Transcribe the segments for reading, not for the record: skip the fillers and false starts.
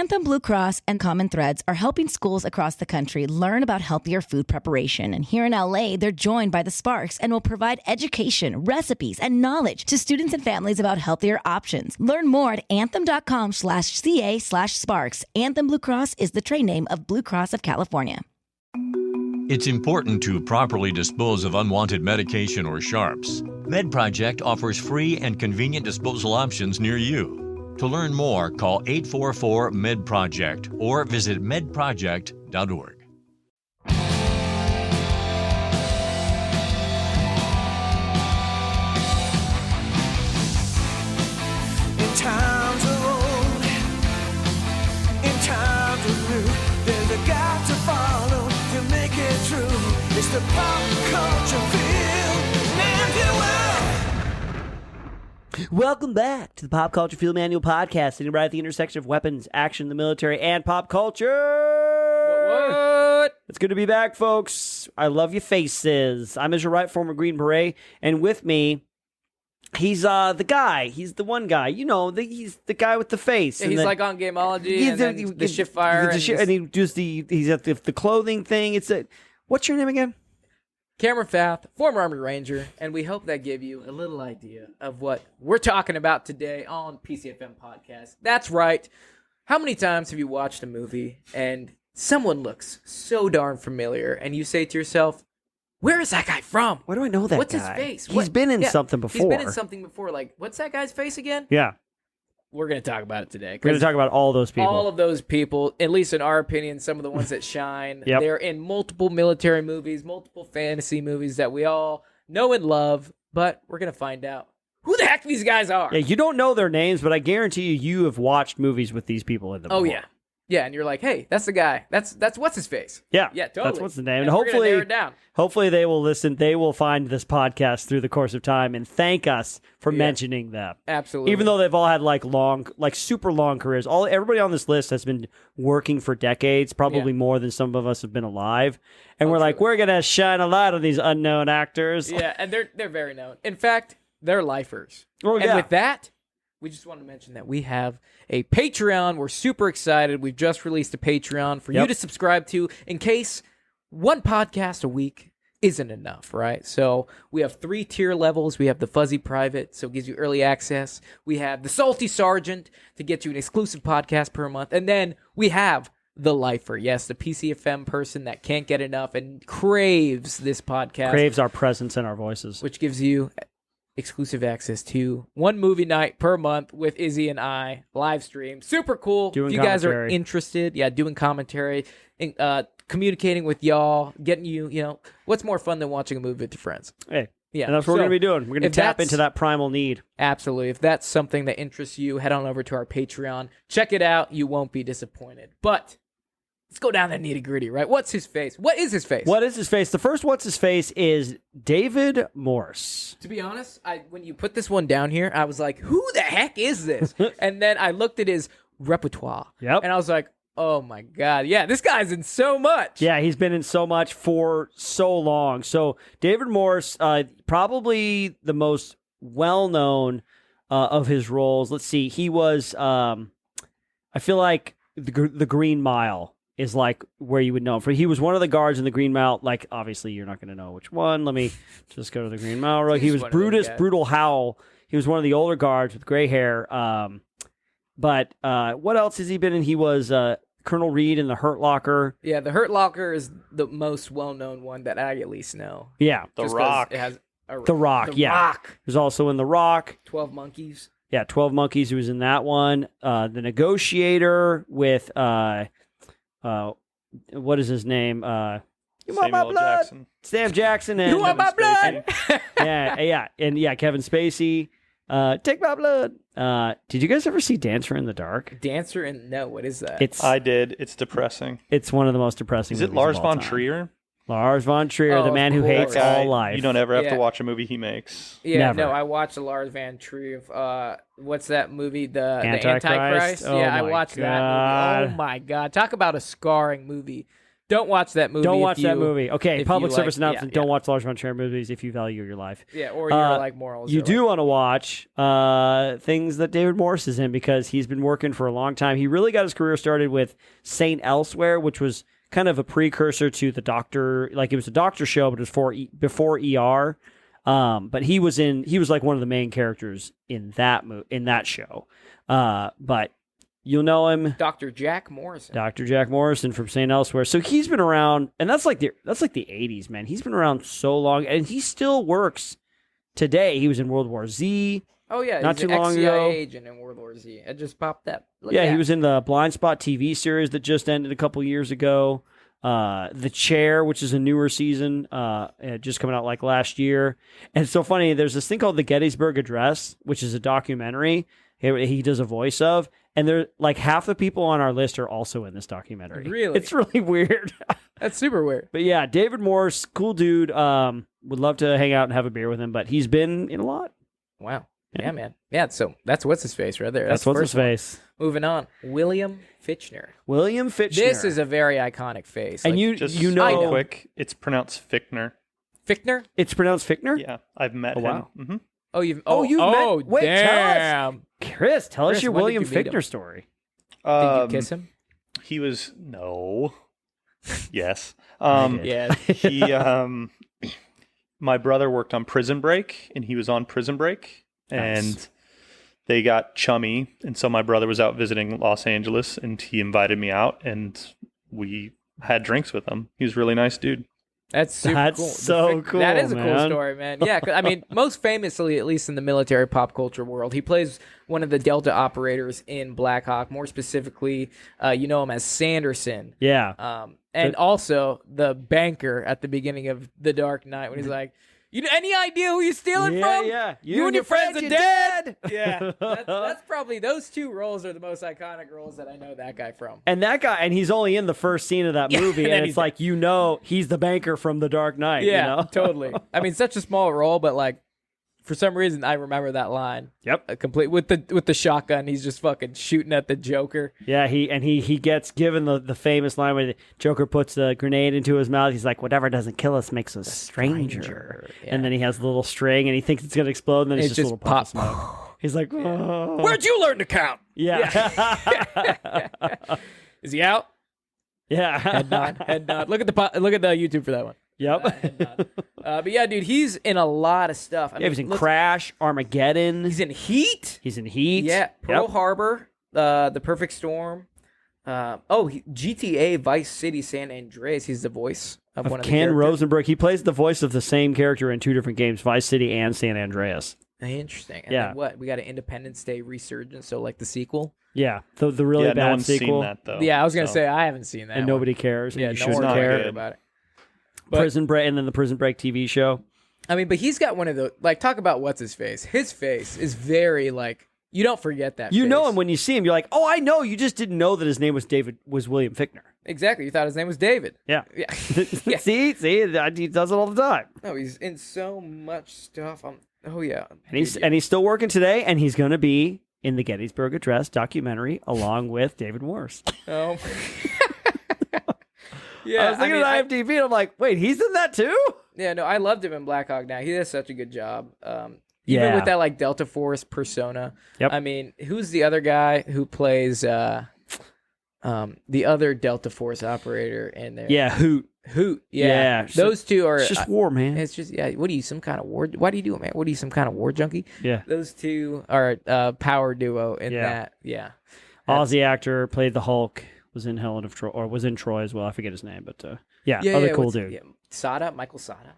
Anthem Blue Cross and Common Threads are helping schools across the country learn about healthier food preparation. And here in LA, they're joined by the Sparks and will provide education, recipes, and knowledge to students and families about healthier options. Learn more at anthem.com/ca/sparks. Anthem Blue Cross is the trade name of Blue Cross of California. It's important to properly dispose of unwanted medication or sharps. MedProject offers free and convenient disposal options near you. To learn more, call 844-MED-PROJECT or visit medproject.org. In times of old, in times of new, there's a God to follow to make it true. It's the pop culture field, and you will. Welcome back to the Pop Culture Field Manual Podcast, sitting right at the intersection of weapons, action, the military, and pop culture. What? It's good to be back, folks. I love your faces. I'm Mr. Wright, former Green Beret, and with me, he's the guy. He's the one guy. You know, he's the guy with the face. Yeah, he's like on Gameology and then the shift fire. And he does he's at the clothing thing. What's your name again? Cameron Fath, former Army Ranger, and we hope that gave you a little idea of what we're talking about today on PCFM Podcast. That's right. How many times have you watched a movie and someone looks so darn familiar and you say to yourself, where is that guy from? Where do I know that What's guy? his face? He's been in something before. He's been in something before. Like, what's that guy's face again? Yeah. We're going to talk about it today. We're going to talk about all those people. All of those people, at least in our opinion, some of the ones that shine. Yep. They're in multiple military movies, multiple fantasy movies that we all know and love, but we're going to find out who the heck these guys are. Yeah, you don't know their names, but I guarantee you have watched movies with these people in them. Oh, before. yeah. Yeah, and you're like, hey, that's the guy. That's what's his face. Yeah, Yeah, totally. That's what's the name. And And we're gonna narrow it down. hopefully they will listen. They will find this podcast through the course of time and thank us for Yeah. mentioning them. Absolutely. Even though they've all had super long careers. Everybody on this list has been working for decades, probably more than some of us have been alive. And we're like, we're gonna shine a light on these unknown actors. Yeah, and they're very known. In fact, they're lifers. Oh, and yeah. with that, we just want to mention that we have a Patreon. We're super excited. We've just released a Patreon for you to subscribe to in case one podcast a week isn't enough, right? So we have 3 tier levels. We have the Fuzzy Private, so it gives you early access. We have the Salty Sergeant to get you an exclusive podcast per month. And then we have the Lifer. Yes, the PCFM person that can't get enough and craves this podcast. Craves our presence and our voices. Which gives you exclusive access to one movie night per month with Izzy and I, live stream. Super cool. Doing if you guys are commentary. interested, doing commentary, communicating with y'all, getting you, what's more fun than watching a movie with your friends? Hey, Yeah. and that's what we're going to be doing. We're going to if tap that's- into that primal need. Absolutely. If that's something that interests you, head on over to our Patreon. Check it out. You won't be disappointed. But let's go down that nitty gritty, right? What's his face? What is his face? What is his face? The first what's his face is David Morse. To be honest, when you put this one down here, I was like, who the heck is this? And then I looked at his repertoire. Yep. And I was like, oh my God. Yeah, this guy's in so much. Yeah, he's been in so much for so long. So David Morse, probably the most well-known of his roles. Let's see. He was, I feel like the Green Mile is like where you would know him. For he was one of the guards in the Green Mile. Like, obviously, you're not going to know which one. Let me just go to the Green Mile. He was Brutal Howell. He was one of the older guards with gray hair. But what else has he been in? He was Colonel Reed in The Hurt Locker. Yeah, The Hurt Locker is the most well-known one that I at least know. Yeah. The Just 'cause Rock. It has The Rock, The yeah. Rock. He was also in The Rock. 12 Monkeys. Yeah, 12 Monkeys. He was in that one. The Negotiator with what is his name? You want my Samuel blood? Jackson. Sam Jackson and You want my blood? and Kevin Spacey. Take my blood. Did you guys ever see Dancer in the Dark? Dancer and no, what is that? I did. It's depressing. It's one of the most depressing. Is it movies Lars of all von time. Trier? Lars von Trier, Oh, the of man who course. hates That guy, all life. You don't ever have Yeah. to watch a movie he makes. Yeah, Never. no, I watched the Lars Van Trier. What's that movie? The Antichrist? Antichrist. Oh yeah, I my watched that God. movie. Oh my God. Talk about a scarring movie. Don't watch that movie. Don't if watch that you- movie. Okay, if public you service like- yeah, announcement. yeah. Don't watch large amount of share movies if you value your life. Yeah, or you're like morals. You or do like- want to watch things that David Morse is in because he's been working for a long time. He really got his career started with Saint Elsewhere, which was kind of a precursor to the Doctor. Like it was a Doctor show, but it was before ER. But he was like one of the main characters in that show. But you'll know him, Dr. Jack Morrison. Dr. Jack Morrison from Saint Elsewhere. So he's been around, and that's like the 80s, man. He's been around so long, and he still works today. He was in World War Z. Oh yeah, Not he's too an long ex-CIA ago. agent in World War Z. It just popped up. Look Yeah, at he that. was in the Blind Spot TV series that just ended a couple years ago. The Chair, which is a newer season, just coming out like last year. And it's so funny. There's this thing called the Gettysburg Address, which is a documentary he does a voice of, and they're like half the people on our list are also in this documentary. Really? It's really weird. That's super weird. But yeah, David Morse, cool dude. Would love to hang out and have a beer with him, but he's been in a lot. Wow. Yeah, man. Yeah, so that's what's his face right there. That's the what's his first one. face. Moving on. William Fichtner. William Fichtner. This is a very iconic face. and Like, Just you know real quick, it's pronounced Fichtner. Fichtner? it's pronounced Fichtner. Yeah, I've met Oh, wow. him. hmm Oh, you've you've met- wait, tell us. damn. Chris, tell Chris, us your when did William you meet him? Fichtner story. Did you kiss him? He was no. Yes. did. Yeah. He my brother worked on Prison Break, and he was on Prison Break, Nice. and they got chummy, and so my brother was out visiting Los Angeles, and he invited me out, and we had drinks with him. He was a really nice dude. That's super That's cool. so cool, That is a cool man. story, man. Yeah, 'cause, I mean, most famously, at least in the military pop culture world, he plays one of the Delta operators in Black Hawk. More specifically, you know him as Sanderson. Yeah. And also the banker at the beginning of The Dark Knight when he's like, "You any idea who you're stealing Yeah, from? yeah. You and your friends are you're dead." Yeah, that's probably those two roles are the most iconic roles that I know that guy from. And that guy, and he's only in the first scene of that Yeah, movie, and then and he's it's like, he's the banker from The Dark Knight. Yeah, you know? totally. I mean, such a small role, but like for some reason I remember that line. Yep. Complete with the shotgun. He's just fucking shooting at the Joker. Yeah, he gets given the famous line where the Joker puts the grenade into his mouth. He's like, "Whatever doesn't kill us makes us stranger." Yeah. And then he has the little string, and he thinks it's gonna explode, and then it's It just a just little pop of pop. smoke. He's like, "Oh." Where'd you learn to count? Yeah, Is he out? yeah. Head nod. Head nod. Look at the YouTube for that one. Yep. Head nod. But yeah, dude, he's in a lot of stuff. I Yeah, he's in look- Crash, Armageddon. He's in Heat. He's in Heat. Yeah, Pearl Yep. Harbor, The Perfect Storm. GTA Vice City San Andreas. He's the voice of one of the Ken characters. Rosenberg. He plays the voice of the same character in two different games, Vice City and San Andreas. Interesting. And Yeah. then what? We got an Independence Day resurgence, so like the sequel. Yeah, the really yeah, bad no one's sequel, seen that though. Yeah, I was gonna so. say I haven't seen that. and one. nobody cares. And Yeah, you no shouldn't one not care. cared about it. But- Prison Break, and then the Prison Break TV show. I mean, but he's got one of the like. Talk about what's his face. His face is very like you don't forget that. You face. know him when you see him. You're like, oh, I know. You just didn't know that his name was William Fichtner. Exactly. You thought his name was David. Yeah. Yeah. Yeah. see, he does it all the time, No, he's in so much stuff. Oh yeah. and he's still working today, and he's going to be in the Gettysburg Address documentary along with David Morse. Oh. Yeah, I was looking at IMDb, and I'm like, wait, he's in that too? yeah, no, I loved him in Black Hawk Down. He does such a good job. Even Yeah. with that like Delta Force persona. Yep. I mean, who's the other guy who plays the other Delta Force operator in there? Yeah, Hoot. Hoot. Yeah. Yeah, so- Those two are. It's just war, man. It's just What are you, some kind of war? Why do you do it, man? What are you, some kind of war junkie? Yeah. Those two are a power duo in Yeah. that. Yeah. Aussie actor, played the Hulk, was in Helen of Troy, or was in Troy as well. I forget his name, but other cool what's- dude. Yeah. Sada, Michael Sada.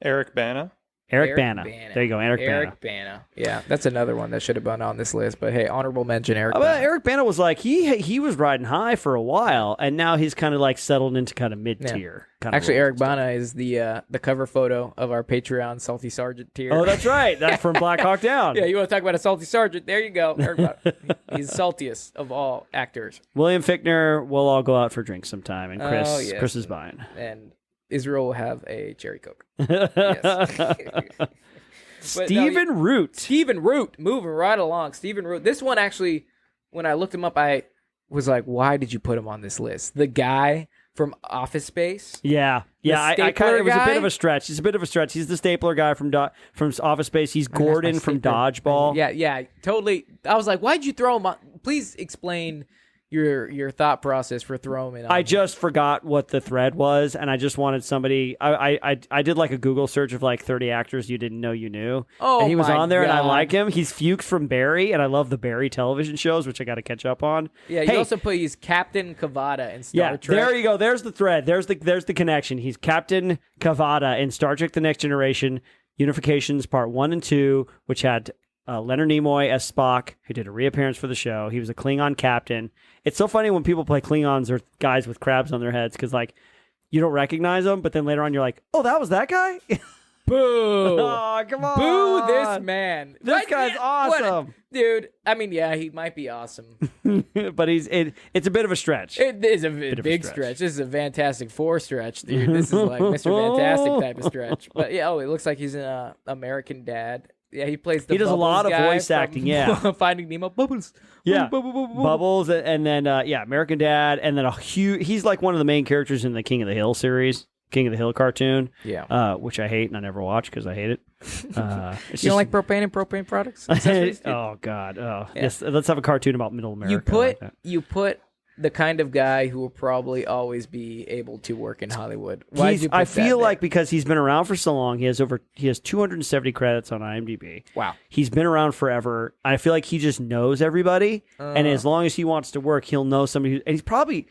Eric Bana. Eric Bana. There you go, Eric Bana. Eric Bana. Yeah, that's another one that should have been on this list. But hey, honorable mention, Eric. Well, Bana. Eric Bana was like he was riding high for a while, and now he's kind of like settled into kind of mid tier. Actually, Eric Bana is the cover photo of our Patreon Salty Sergeant tier. Oh, that's right. That's from Black Hawk Down. Yeah, you want to talk about a salty sergeant? There you go. Eric Bana. He's the saltiest of all actors. William Fichtner. We'll all go out for drinks sometime, and Chris Oh, yes. Chris is buying. And Israel will have a cherry coke. Yes. But no, Stephen Root. Stephen Root, moving right along. Stephen Root. This one actually, when I looked him up, I was like, why did you put him on this list? The guy from Office Space. Yeah. I kind stapler of, it was a bit guy? of a stretch. It's a bit of a stretch. He's the stapler guy from Office Space. He's That's my Gordon from stapler. Dodgeball. Yeah, totally. I was like, why'd you throw him on? Please explain your thought process for throwing him. I just forgot what the thread was, and I just wanted somebody. I did like a Google search of like 30 actors you didn't know you knew. Oh, and he was my on there, and I God. like him. He's Fuchs from Barry, and I love the Barry television shows, which I got to catch up on. Yeah, you Hey, also put he's Captain Kavada in Star yeah, Trek. there you go. There's the thread. There's the connection. He's Captain Kavada in Star Trek: The Next Generation, Unifications Part 1 and 2, which had Leonard Nimoy as Spock, who did a reappearance for the show. He was a Klingon captain. It's so funny when people play Klingons or guys with crabs on their heads because, like, you don't recognize them, but then later on you're like, oh, that was that guy? Boo! Oh, come on. Boo this man. This Like, guy's yeah, what- awesome. dude, I mean, yeah, he might be awesome. But it's a bit of a stretch. It is a of a big stretch. stretch. This is a Fantastic Four stretch, dude. This is like Mr. Fantastic type of stretch. But yeah, it looks like he's in American Dad. Yeah, he plays the He does a Bubbles lot of guy voice from acting, yeah. Finding Nemo. Bubbles. Yeah. Bubbles. Bubbles, and then American Dad, and then he's like one of the main characters in the King of the Hill series, King of the Hill cartoon. Yeah. Which I hate and I never watch because I hate it. You don't like propane and propane products? Accessories, dude? Oh God! Oh, Yeah. yes. Let's have a cartoon about Middle America. You put the kind of guy who will probably always be able to work in Hollywood. Why'd you put I that feel there? like because he's been around for so long, he has 270 credits on IMDb. Wow. He's been around forever. I feel like he just knows everybody, and as long as he wants to work, he'll know somebody. And he's probably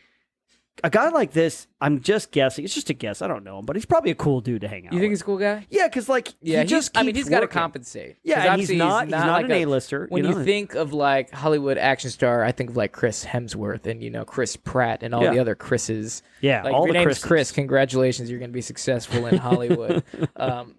a guy like this. I'm just guessing. It's just a guess. I don't know him, but he's probably a cool dude to hang out. You think with. he's a cool guy? Yeah, because like Yeah, he just I mean, keeps he's got to working. compensate. Yeah, 'Cause and he's obviously not like an A-lister. When you think of like Hollywood action star, I think of like Chris Hemsworth and Chris Pratt and all Yeah. the other Chris's. Yeah, like all if your the name's Chris's. Chris, congratulations, you're going to be successful in Hollywood.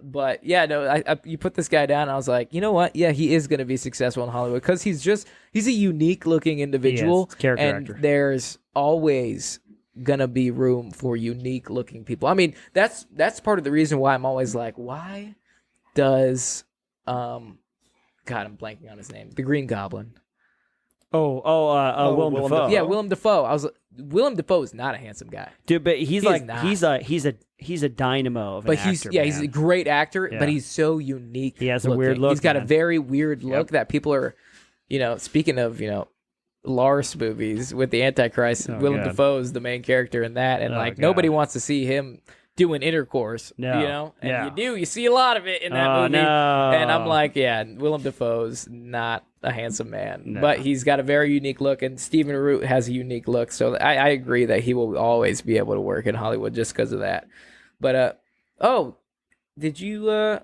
But yeah, no, I you put this guy down, and I was like, you know what? Yeah, he is going to be successful in Hollywood because he's a unique looking individual, Character and actor. there's always gonna be room for unique looking people. I mean, that's part of the reason why I'm always like, why does God, I'm blanking on his name. The Green Goblin. Willem Willem Dafoe. Dafoe. Yeah, Willem Dafoe. Willem Dafoe is not a handsome guy. Dude, but he's like not. he's a dynamo of an But actor, he's man. a great actor, Yeah. but he's so unique. He has a looking. weird look, He's got man. a very weird look Yep. that people are, speaking of, Lars movies with the Antichrist, Oh, Willem God. Dafoe is the main character in that, and Oh, like God. nobody wants to see him doing intercourse, No. and Yeah. you see a lot of it in that Oh, movie, no. and I'm like, yeah, Willem Dafoe's not a handsome man, No. but he's got a very unique look, and Stephen Root has a unique look, so I agree that he will always be able to work in Hollywood just because of that. But did you The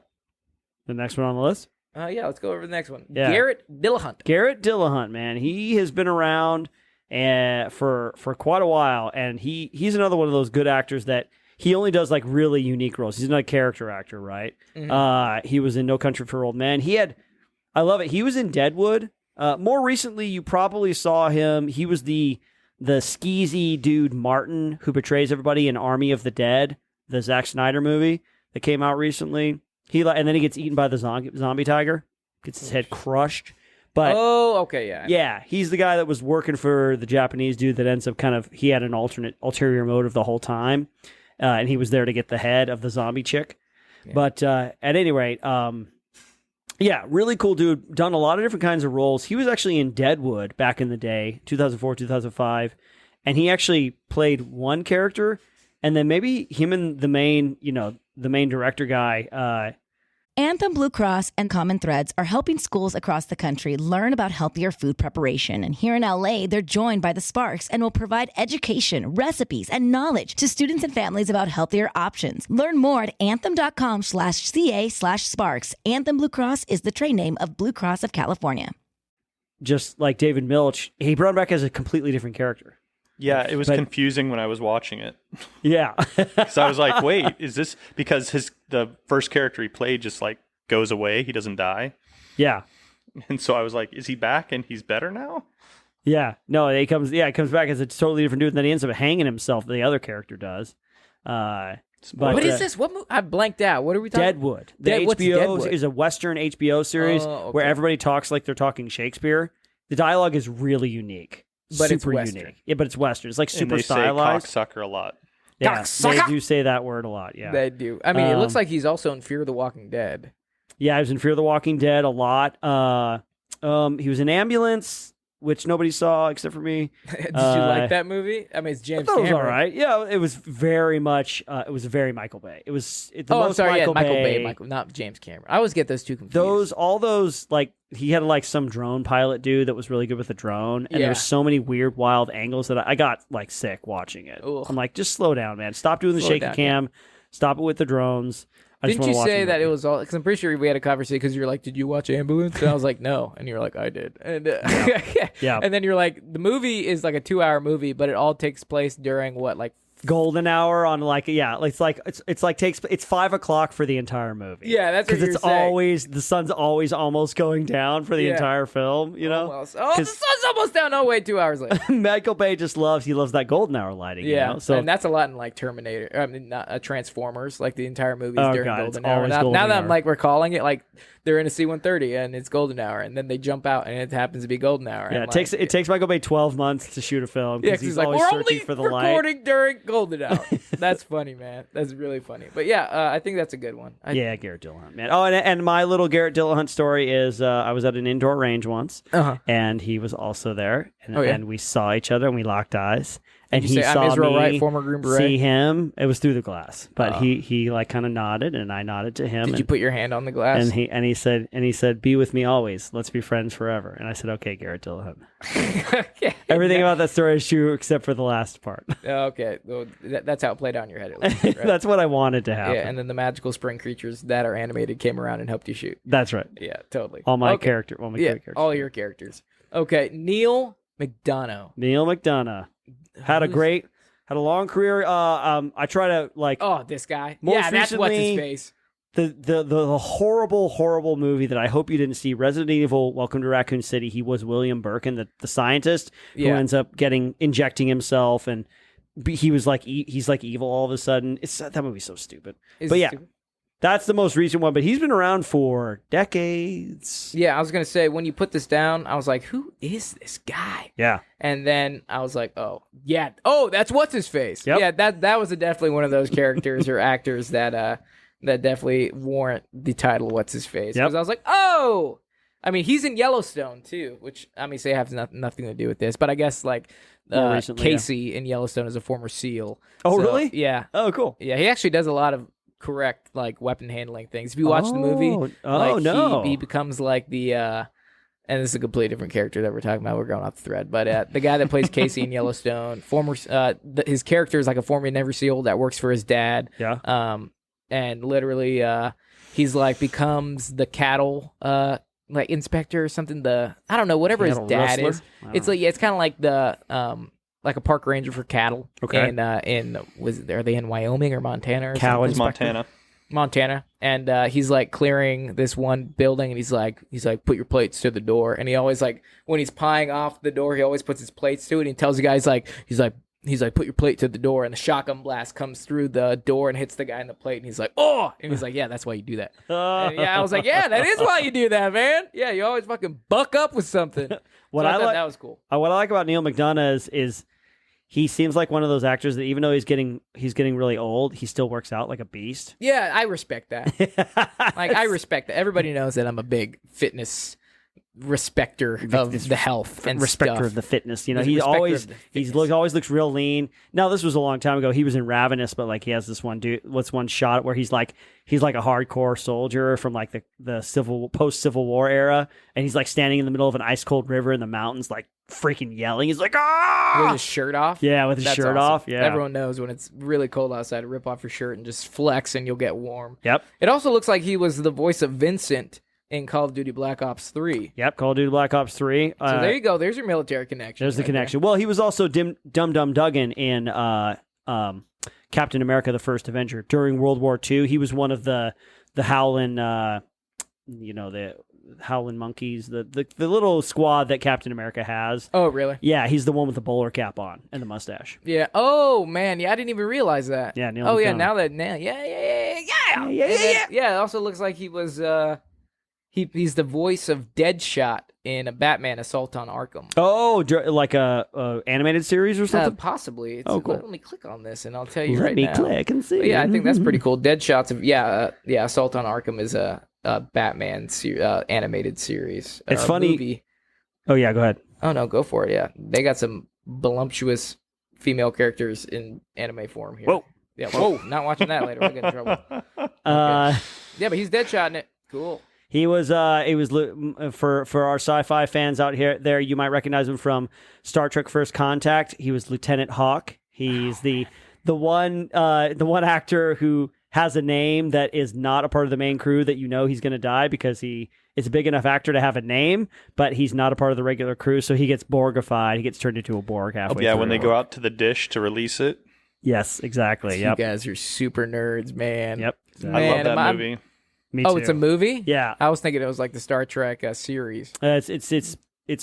next one on the list? yeah, let's go over the next one. Yeah. Garrett Dillahunt. Garrett Dillahunt, man. He has been around for quite a while, and he's another one of those good actors that he only does like really unique roles. He's not a character actor, right? He was in No Country for Old Men. I love it. He was in Deadwood. More recently, you probably saw him. He was the skeezy dude Martin who betrays everybody in Army of the Dead, the Zack Snyder movie that came out recently. And then he gets eaten by the zombie tiger, gets his head crushed. But Oh, okay, yeah. yeah, he's the guy that was working for the Japanese dude that ends up he had an ulterior motive the whole time, and he was there to get the head of the zombie chick. Yeah. But at any rate, yeah, really cool dude. Done a lot of different kinds of roles. He was actually in Deadwood back in the day, 2004, 2005, and he actually played one character, and then maybe him and the main director guy. Anthem Blue Cross and Common Threads are helping schools across the country learn about healthier food preparation. And here in LA, they're joined by the Sparks and will provide education, recipes, and knowledge to students and families about healthier options. Learn more at anthem.com/ca/sparks. Anthem Blue Cross is the trade name of Blue Cross of California. Just like David Milch, he brought him back as a completely different character. Yeah, it was But- confusing when I was watching it. Yeah. So I was like, wait, is this because the first character he played just like goes away, he doesn't die? Yeah. And so I was like, is he back and he's better now? Yeah. No, it comes back as a totally different dude, and then he ends up hanging himself, the other character does. But What is this? What I blanked out. What are we talking Deadwood. The What's HBO Deadwood? is a Western HBO series Oh, okay. where everybody talks like they're talking Shakespeare. The dialogue is really unique. But it's super Western. unique. Yeah, but it's Western. It's like And super they stylized. say cocksucker a lot. Yeah, Cocksucker! they do say that word a lot. Yeah, They do. I mean, it looks Um, like he's also in Fear the Walking Dead. yeah. He was in Fear the Walking Dead a lot. He was in Ambulance, which nobody saw except for me. Did you like that movie? I mean, it's I James thought it was Cameron. all right. Yeah, it was very much. It was very Michael Bay. It was the Oh, most I'm sorry. Michael Michael Bay. Michael, not James Cameron. I always get those two confused. All those like he had like some drone pilot dude that was really good with the drone, and Yeah. there were so many weird, wild angles that I got like sick watching it. Ugh. I'm like, just slow down, man. Stop doing the Slow shaky down, cam. Stop it with the drones. I just Didn't wanna you watch say the that it movie. was all? Because I'm pretty sure we had a conversation. Because you're like, "Did you watch Ambulance?" And I was like, "No," and you're like, "I did." And Yeah. And then you're like, "The movie is like a 2-hour movie, but it all takes place during what, like golden hour on like it's like it's 5 o'clock for the entire movie. Yeah, that's what because you're it's saying. always the sun's always almost going down for the Yeah. entire film. You know, almost. Oh, the 'Cause- sun's almost down. Oh wait, 2 hours later. Michael Bay just loves that golden hour lighting. Yeah, you know? So and that's a lot in like Terminator. I mean, not Transformers. Like the entire movie is Oh, during God, it's golden hour. always Now, golden now that I'm hour. like recalling it, like they're in a C-130 and it's golden hour, and then they jump out and it happens to be golden hour. yeah, and, it takes Michael Bay 12 months to shoot a film Yeah, because 'cause he's like, always we're searching only for the light. recording during golden hour. That's funny, man. That's really funny. But yeah, I think that's a good one. Yeah, Garrett Dillahunt, man. Oh, and my little Garrett Dillahunt story is I was at an indoor range once, Uh-huh. and he was also there, and, Oh, yeah? and we saw each other and we locked eyes. And you he say, "I'm saw Israel me Wright, former Green Beret"? see him. It was through the glass, but Oh. he like kind of nodded, and I nodded to him. Did and, you put your hand on the glass? and he said, "Be with me always. Let's be friends forever." And I said, "Okay, Garrett Dillahunt." Yeah. Everything about that story is true except for the last part. Okay, well, that's how it played out in your head. At least, right? That's what I wanted to happen. Yeah, and then the magical spring creatures that are animated came around and helped you shoot. That's right. Yeah, totally. All my Okay. character, all my characters. all your characters. Okay, Neil McDonough. Neil McDonough had a long career. I try to like Oh, this guy. Most Yeah, that's what's his recently- face. the horrible movie that I hope you didn't see, Resident Evil: Welcome to Raccoon City. He was William Birkin, the scientist who Yeah. ends up injecting himself, and he was like he's like evil all of a sudden. That movie's so stupid. Is But it yeah. stupid? That's the most recent one, but he's been around for decades. Yeah, I was gonna say when you put this down, I was like, "Who is this guy?" Yeah. And then I was like, "Oh, yeah, oh, that's what's his face." Yep. Yeah, that was definitely one of those characters or actors that definitely warrant the title "What's his face." Yep. Because I was like, "Oh." I mean, he's in Yellowstone too, which I mean, say has nothing to do with this, but I guess like More recently, yeah. Casey in Yellowstone is a former SEAL. Oh, So, really? Yeah, Oh, cool. yeah. He actually does a lot of correct like weapon handling things. If you watch the movie, Oh, like, no. he becomes like the and this is a completely different character that we're talking about. We're going off the thread, but the guy that plays Casey in Yellowstone, his character is like a former Navy SEAL that works for his dad. Yeah. And literally, he's like becomes the cattle like inspector or something. I don't know, whatever his Cattle dad rustler? is. I don't It's know. like it's kind of like the like a park ranger for cattle. Okay. And are they in Wyoming or Montana or Cow something? It's Montana. Montana, and he's like clearing this one building, and he's like, put your plates to the door, and he always like when he's pieing off the door, he always puts his plates to it. And he tells the guys he's like, put your plate to the door, and the shotgun blast comes through the door and hits the guy in the plate, and he's like, oh, and he's like, yeah, that's why you do that. And yeah, I was like, yeah, that is why you do that, man. Yeah, you always fucking buck up with something. What So I thought like- that was cool. What I like about Neil McDonough is he seems like one of those actors that even though he's getting really old, he still works out like a beast. Yeah, I respect that. Like I respect that. Everybody knows that I'm a big fitness respector of the health and respecter stuff. of the fitness. You know, He's a he respecter always of the always looks real lean. Now this was a long time ago. He was in Ravenous, but like he has this one shot where he's like a hardcore soldier from like the post Civil War era, and he's like standing in the middle of an ice cold river in the mountains, like freaking yelling. He's like, ah! With his shirt off. Yeah, with his That's shirt awesome. off. Yeah. Everyone knows when it's really cold outside, rip off your shirt and just flex and you'll get warm. Yep. It also looks like he was the voice of Vincent in Call of Duty Black Ops 3. Yep. Call of Duty Black Ops 3. So there you go. There's your military connection. There's the right connection. Well, he was also Dum Dum Duggan in Captain America: The First Avenger during World War II. He was one of the Howlin', the Howlin' Monkeys, the little squad that Captain America has. there. Oh, really? Yeah, he's the one with the bowler cap on and the mustache. Yeah. Oh, man. Yeah, I didn't even realize that. Yeah, Neil Oh, yeah. McDonough. Yeah. Yeah. Yeah. And then- yeah. It also looks like he was He's the voice of Deadshot in a Batman Assault on Arkham. Oh, like a animated series or something? Possibly. Oh, cool. Let me click on this and I'll tell you Let right me now. click and see. But yeah, I think that's pretty cool. Deadshot's Assault on Arkham is a Batman animated series. It's or funny. Movie. Oh, yeah, go ahead. Oh no, go for it. Yeah, they got some voluptuous female characters in anime form here. Whoa. Yeah. Whoa. Not watching that later. We'll get in trouble. Yeah, but he's Deadshot in it. Cool. He was for our sci-fi fans out there, you might recognize him from Star Trek First Contact. He was Lieutenant Hawk. He's the one actor who has a name that is not a part of the main crew that you know he's going to die because he is a big enough actor to have a name, but he's not a part of the regular crew, so he gets Borgified. He gets turned into a Borg halfway Yeah, through. when they go out to the dish to release it. Yes, exactly. Yep. You guys are super nerds, man. Yep. I love that movie. Me Oh, too. it's a movie? Yeah. I was thinking it was like the Star Trek series. It's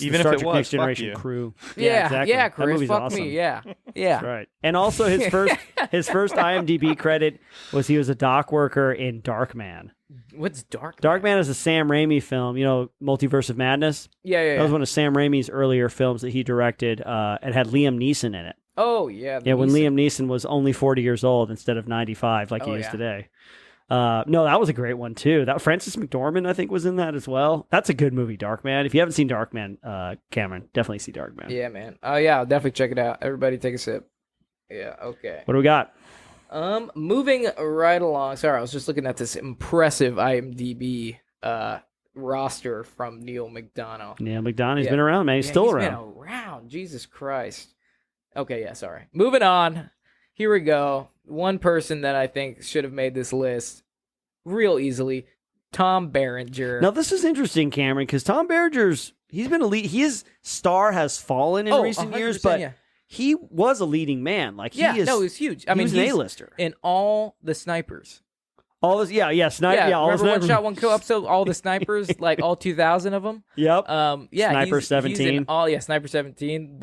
Even the if Star it Trek was, Next fuck Generation you. crew. Yeah, exactly. That Chris, movie's fuck awesome. me. Yeah. That's right. And also his first IMDb credit was he was a dock worker in Darkman. What's Dark? Darkman is a Sam Raimi film, Multiverse of Madness. Yeah. That was one of Sam Raimi's earlier films that he directed and had Liam Neeson in it. Oh, yeah. Yeah, when Liam Neeson was only 40 years old instead of 95 like he is today. No, that was a great one too. That Francis McDormand, I think, was in that as well. That's a good movie, Darkman. If you haven't seen Darkman, Cameron, definitely see Darkman. Yeah, man. Oh, yeah, I'll definitely check it out. Everybody take a sip. Yeah, okay. What do we got? Moving right along. Sorry, I was just looking at this impressive IMDb roster from Neil McDonough. Neil McDonough, he's Yeah. been around, man. He's Yeah, still he's around. been around. Jesus Christ. Okay, yeah, sorry. Moving on. Here we go. One person that I think should have made this list real easily, Tom Berenger. Now, this is interesting, Cameron, because Tom Berenger's, he's been a lead. His star has fallen in recent years, 100%, but yeah. he was a leading man. Like, he is. No, he was huge. I he mean, was an he's A-lister. in all the snipers. All this, Sniper, all remember Sniper. One Shot, One Kill episode? All the snipers, like all 2,000 of them. Yep. Yeah, Sniper he's 17. in all, Sniper 17.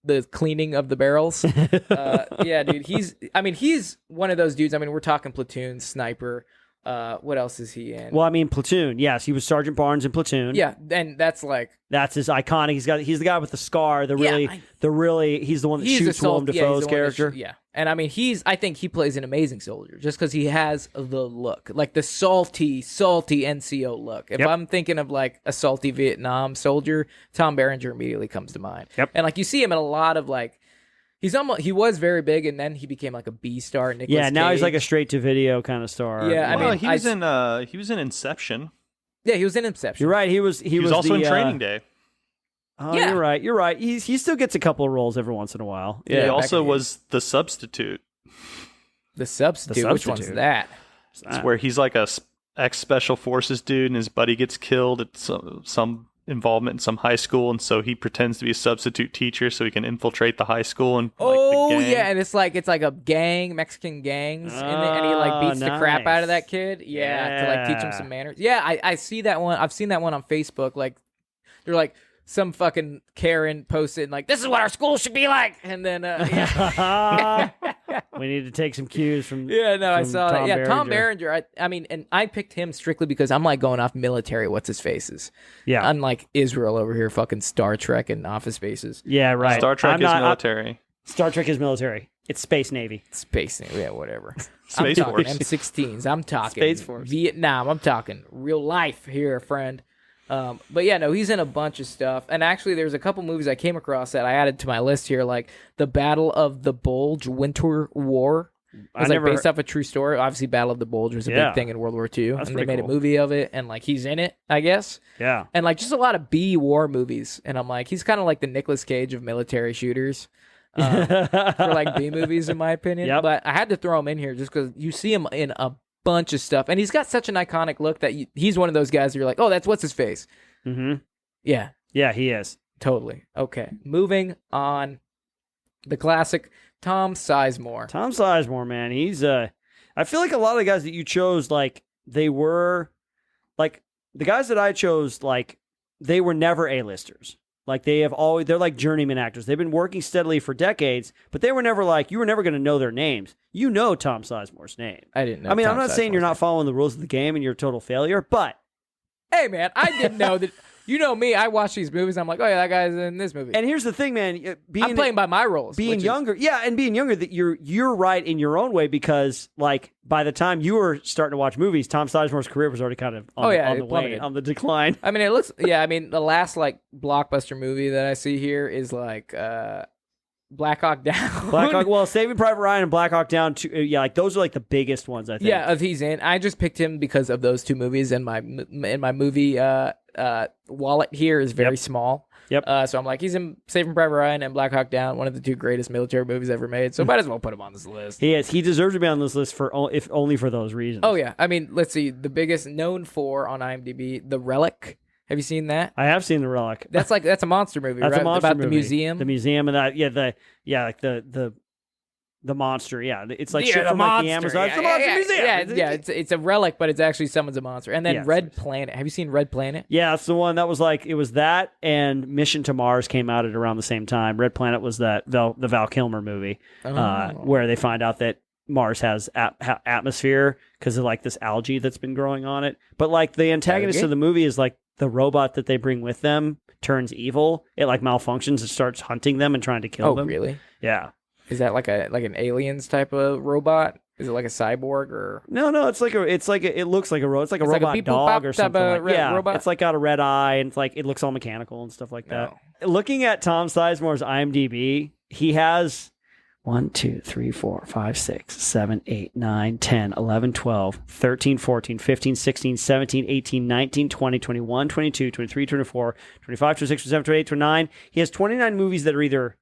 The cleaning of the barrels. Yeah, dude. He's one of those dudes. I mean, we're talking Platoon, Sniper. What else is he in? Well, I mean, Platoon. Yes, he was Sergeant Barnes in Platoon. Yeah, and that's like That's his iconic. He's the guy with the scar. He's the one that shoots Willem Dafoe's character. Yeah, and I mean, I think he plays an amazing soldier just because he has the look, like the salty NCO look. If I'm thinking of like a salty Vietnam soldier, Tom Berenger immediately comes to mind. Yep. And like you see him in a lot of like. He was very big, and then he became like a B star. Yeah, now he's like a straight to video kind of star. Yeah, I mean, he was in Inception. Yeah, he was in Inception. You're right. He was also the, in Training Day. Oh, Yeah. You're right. He still gets a couple of roles every once in a while. He Yeah, also back in- was The Substitute. The Substitute. Which one's Substitute. that? It's where he's like a ex-special forces dude, and his buddy gets killed at some involvement in some high school, and so he pretends to be a substitute teacher so he can infiltrate the high school and Oh the gang. yeah, and it's like a gang, Mexican gangs, and he like beats the crap out of that kid. Yeah, to like teach him Yeah. some manners. Yeah, I see that one. I've seen that one on Facebook. Like they're like some fucking Karen posted like, "This is what our school should be like," and then yeah. We need to take some cues from. Yeah, no, I from saw Tom that. Yeah, Tom Berenger. Berenger. I mean, and I picked him strictly because I'm like going off military. What's his faces? Yeah, Unlike Israel over here, fucking Star Trek and Office Spaces. yeah, right. Star Trek is military. Star Trek is military. It's Space Navy. Space, yeah, whatever. Space I'm talking Force. M16s. I'm talking Space Force. Vietnam. I'm talking real life here, friend. But yeah, no, he's in a bunch of stuff. And actually, there's a couple movies I came across that I added to my list here, like the Battle of the Bulge, Winter War. It was like based off a true story. Obviously, Battle of the Bulge was a Yeah. big thing in World War II, That's and they pretty made cool. a movie of it, and like he's in it, I guess. Yeah. And like just a lot of B war movies, and I'm like, he's kind of like the Nicolas Cage of military shooters. For like B movies, in my opinion. Yep. But I had to throw him in here just because you see him in a bunch of stuff, and he's got such an iconic look that he's one of those guys that you're like, oh, that's what's his face. Mm-hmm. Yeah, Yeah, he is. totally. Okay, moving on. The classic Tom Sizemore. Tom Sizemore, man. He's I feel like a lot of the guys that you chose, like they were, like the guys that I chose, like they were never A-listers. Like they're like journeyman actors. They've been working steadily for decades, but they were never like, you were never going to know their names. You know Tom Sizemore's name. I didn't know. I mean, I'm Tom not saying you're Sizemore's not following the rules of the game and you're a total failure, but Hey, man, I didn't know that. You know me. I watch these movies. I'm like, oh yeah, that guy's in this movie. And here's the thing, man. I'm playing by my roles. Being which is- younger, and being younger, that you're right in your own way because, like, by the time you were starting to watch movies, Tom Sizemore's career was already kind of on the way, on the decline. I mean, it looks. Yeah, I mean, the last like blockbuster movie that I see here is like Black Hawk Down. Well, Saving Private Ryan and Black Hawk Down, like those are like the biggest ones, I think. Yeah, of he's in. I just picked him because of those two movies, and my movie wallet here is very small. Yep. So I'm like, he's in Saving Private Ryan and Black Hawk Down, one of the two greatest military movies ever made. So might as well put him on this list. He is. He deserves to be on this list if only for those reasons. Oh yeah. I mean, let's see. The biggest known for on IMDb, The Relic. Have you seen that? I have seen The Relic. That's a monster movie, That's right? a monster About movie. the museum. The museum and that. Like the monster. Yeah, it's like shit the from like the monster. Amazon. It's the monster museum. Yeah, it's a relic, but it's actually someone's a monster. And then Red Planet. Have you seen Red Planet? Yeah, that's the one that was like, it was that and Mission to Mars came out at around the same time. Red Planet was the Val Kilmer movie where they find out that Mars has atmosphere because of like this algae that's been growing on it. But like the antagonist of the movie is like the robot that they bring with them turns evil. It like malfunctions and starts hunting them and trying to kill them. Oh, really? Yeah. Is that like an Aliens type of robot? Is it like a cyborg or? No, it looks like a robot. It's like a robot beep, boop, dog bop or something. type of robot? It's like got a red eye and it's like it looks all mechanical and stuff like that. Looking at Tom Sizemore's IMDb, he has 1, 2, 3, 4, 5, 6, 7, 8, 9, 10, 11, 12, 13, 14, 15, 16, 17, 18, 19, 20, 21, 22, 23, 24, 25, 26, 27, 28, 29. He has 29 movies that are either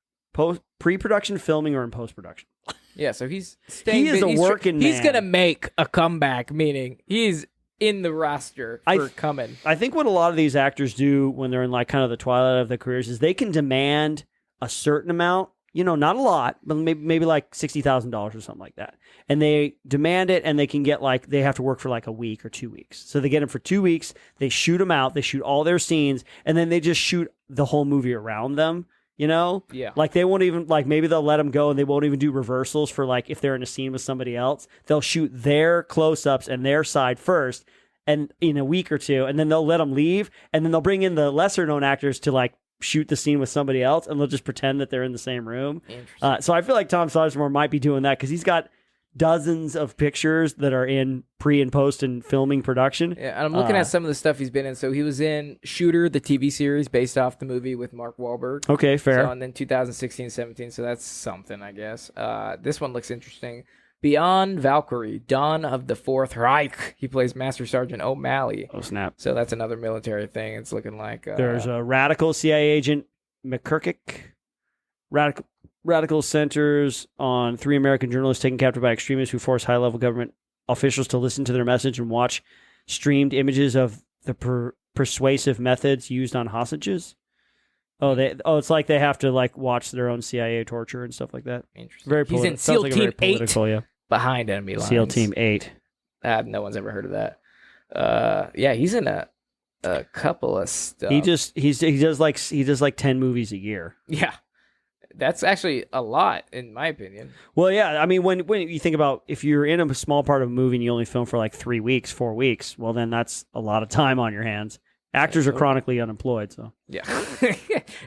pre-production, filming, or in post-production. Yeah, so he's staying. He is a working man. He's gonna make a comeback, meaning he's in the roster for coming. I think what a lot of these actors do when they're in like kind of the twilight of their careers is they can demand a certain amount. You know, not a lot, but maybe like $60,000 or something like that. And they demand it, and they can get like, they have to work for like a week or 2 weeks. So they get them for 2 weeks, they shoot them out, they shoot all their scenes, and then they just shoot the whole movie around them, you know? Yeah. Like they won't even, like maybe they'll let them go and they won't even do reversals for like if they're in a scene with somebody else. They'll shoot their close-ups and their side first, and in a week or two, and then they'll let them leave, and then they'll bring in the lesser-known actors to like, shoot the scene with somebody else, and they'll just pretend that they're in the same room. So I feel like Tom Sizemore might be doing that because he's got dozens of pictures that are in pre and post and filming production. Yeah, and I'm looking at some of the stuff he's been in. So he was in Shooter, the TV series based off the movie with Mark Wahlberg. Okay, fair. So, and then 2016-17, so that's something, I guess. This one looks interesting. Beyond Valkyrie, Dawn of the Fourth Reich. He plays Master Sergeant O'Malley. Oh, snap. So that's another military thing. It's looking like... There's a radical CIA agent, McKirkick. Radical centers on 3 American journalists taken captive by extremists who force high-level government officials to listen to their message and watch streamed images of the persuasive methods used on hostages. It's like they have to like watch their own CIA torture and stuff like that. Interesting. Very He's in sounds SEAL like Team 8 yeah. behind enemy lines. SEAL Team 8. No one's ever heard of that. Yeah, he's in a couple of stuff. He does like 10 movies a year. Yeah. That's actually a lot, in my opinion. Well, yeah. I mean, when you think about if you're in a small part of a movie and you only film for like 3 weeks, 4 weeks, well, then that's a lot of time on your hands. Actors are chronically unemployed, so yeah,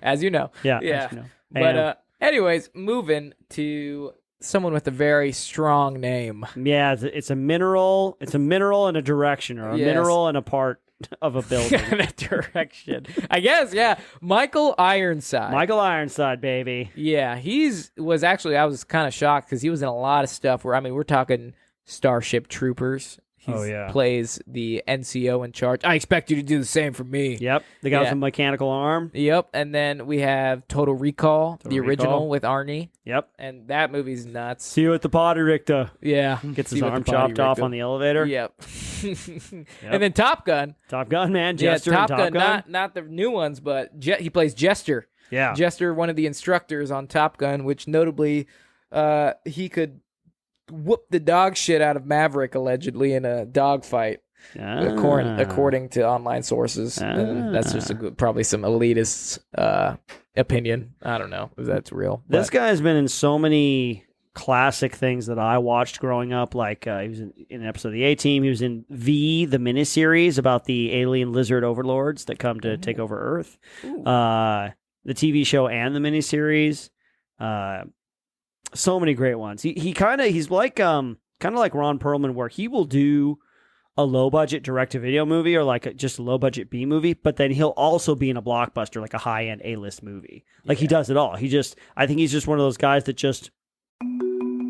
as you know. Yeah, yeah. as you know. But anyways, moving to someone with a very strong name. Yeah, it's a mineral. It's a mineral and a direction, or a mineral and a part of a building. And a direction, I guess. Yeah, Michael Ironside. Michael Ironside, baby. Yeah, I was kind of shocked because he was in a lot of stuff where, I mean, we're talking Starship Troopers. He plays the NCO in charge. I expect you to do the same for me. Yep. The guy with the mechanical arm. Yep. And then we have Total Recall, the original with Arnie. Yep. And that movie's nuts. See you at the potty, Richter. Yeah. Gets his arm chopped off on the elevator. Yep. And then Top Gun. Top Gun, man. Jester yeah, Top Gun. Not the new ones, but he plays Jester. Yeah. Jester, one of the instructors on Top Gun, which notably he could whoop the dog shit out of Maverick allegedly in a dogfight, according to online sources. That's just probably some elitist opinion. I don't know if that's real. This guy's been in so many classic things that I watched growing up. Like he was in an episode of the A-Team. He was in V, the miniseries about the alien lizard overlords that come to take over Earth. The TV show and the miniseries. So many great ones. He's like kind of like Ron Perlman, where he will do a low budget direct to video movie or like just a low budget B movie, but then he'll also be in a blockbuster, like a high end A-list movie. Like he does it all. I think he's just one of those guys that just.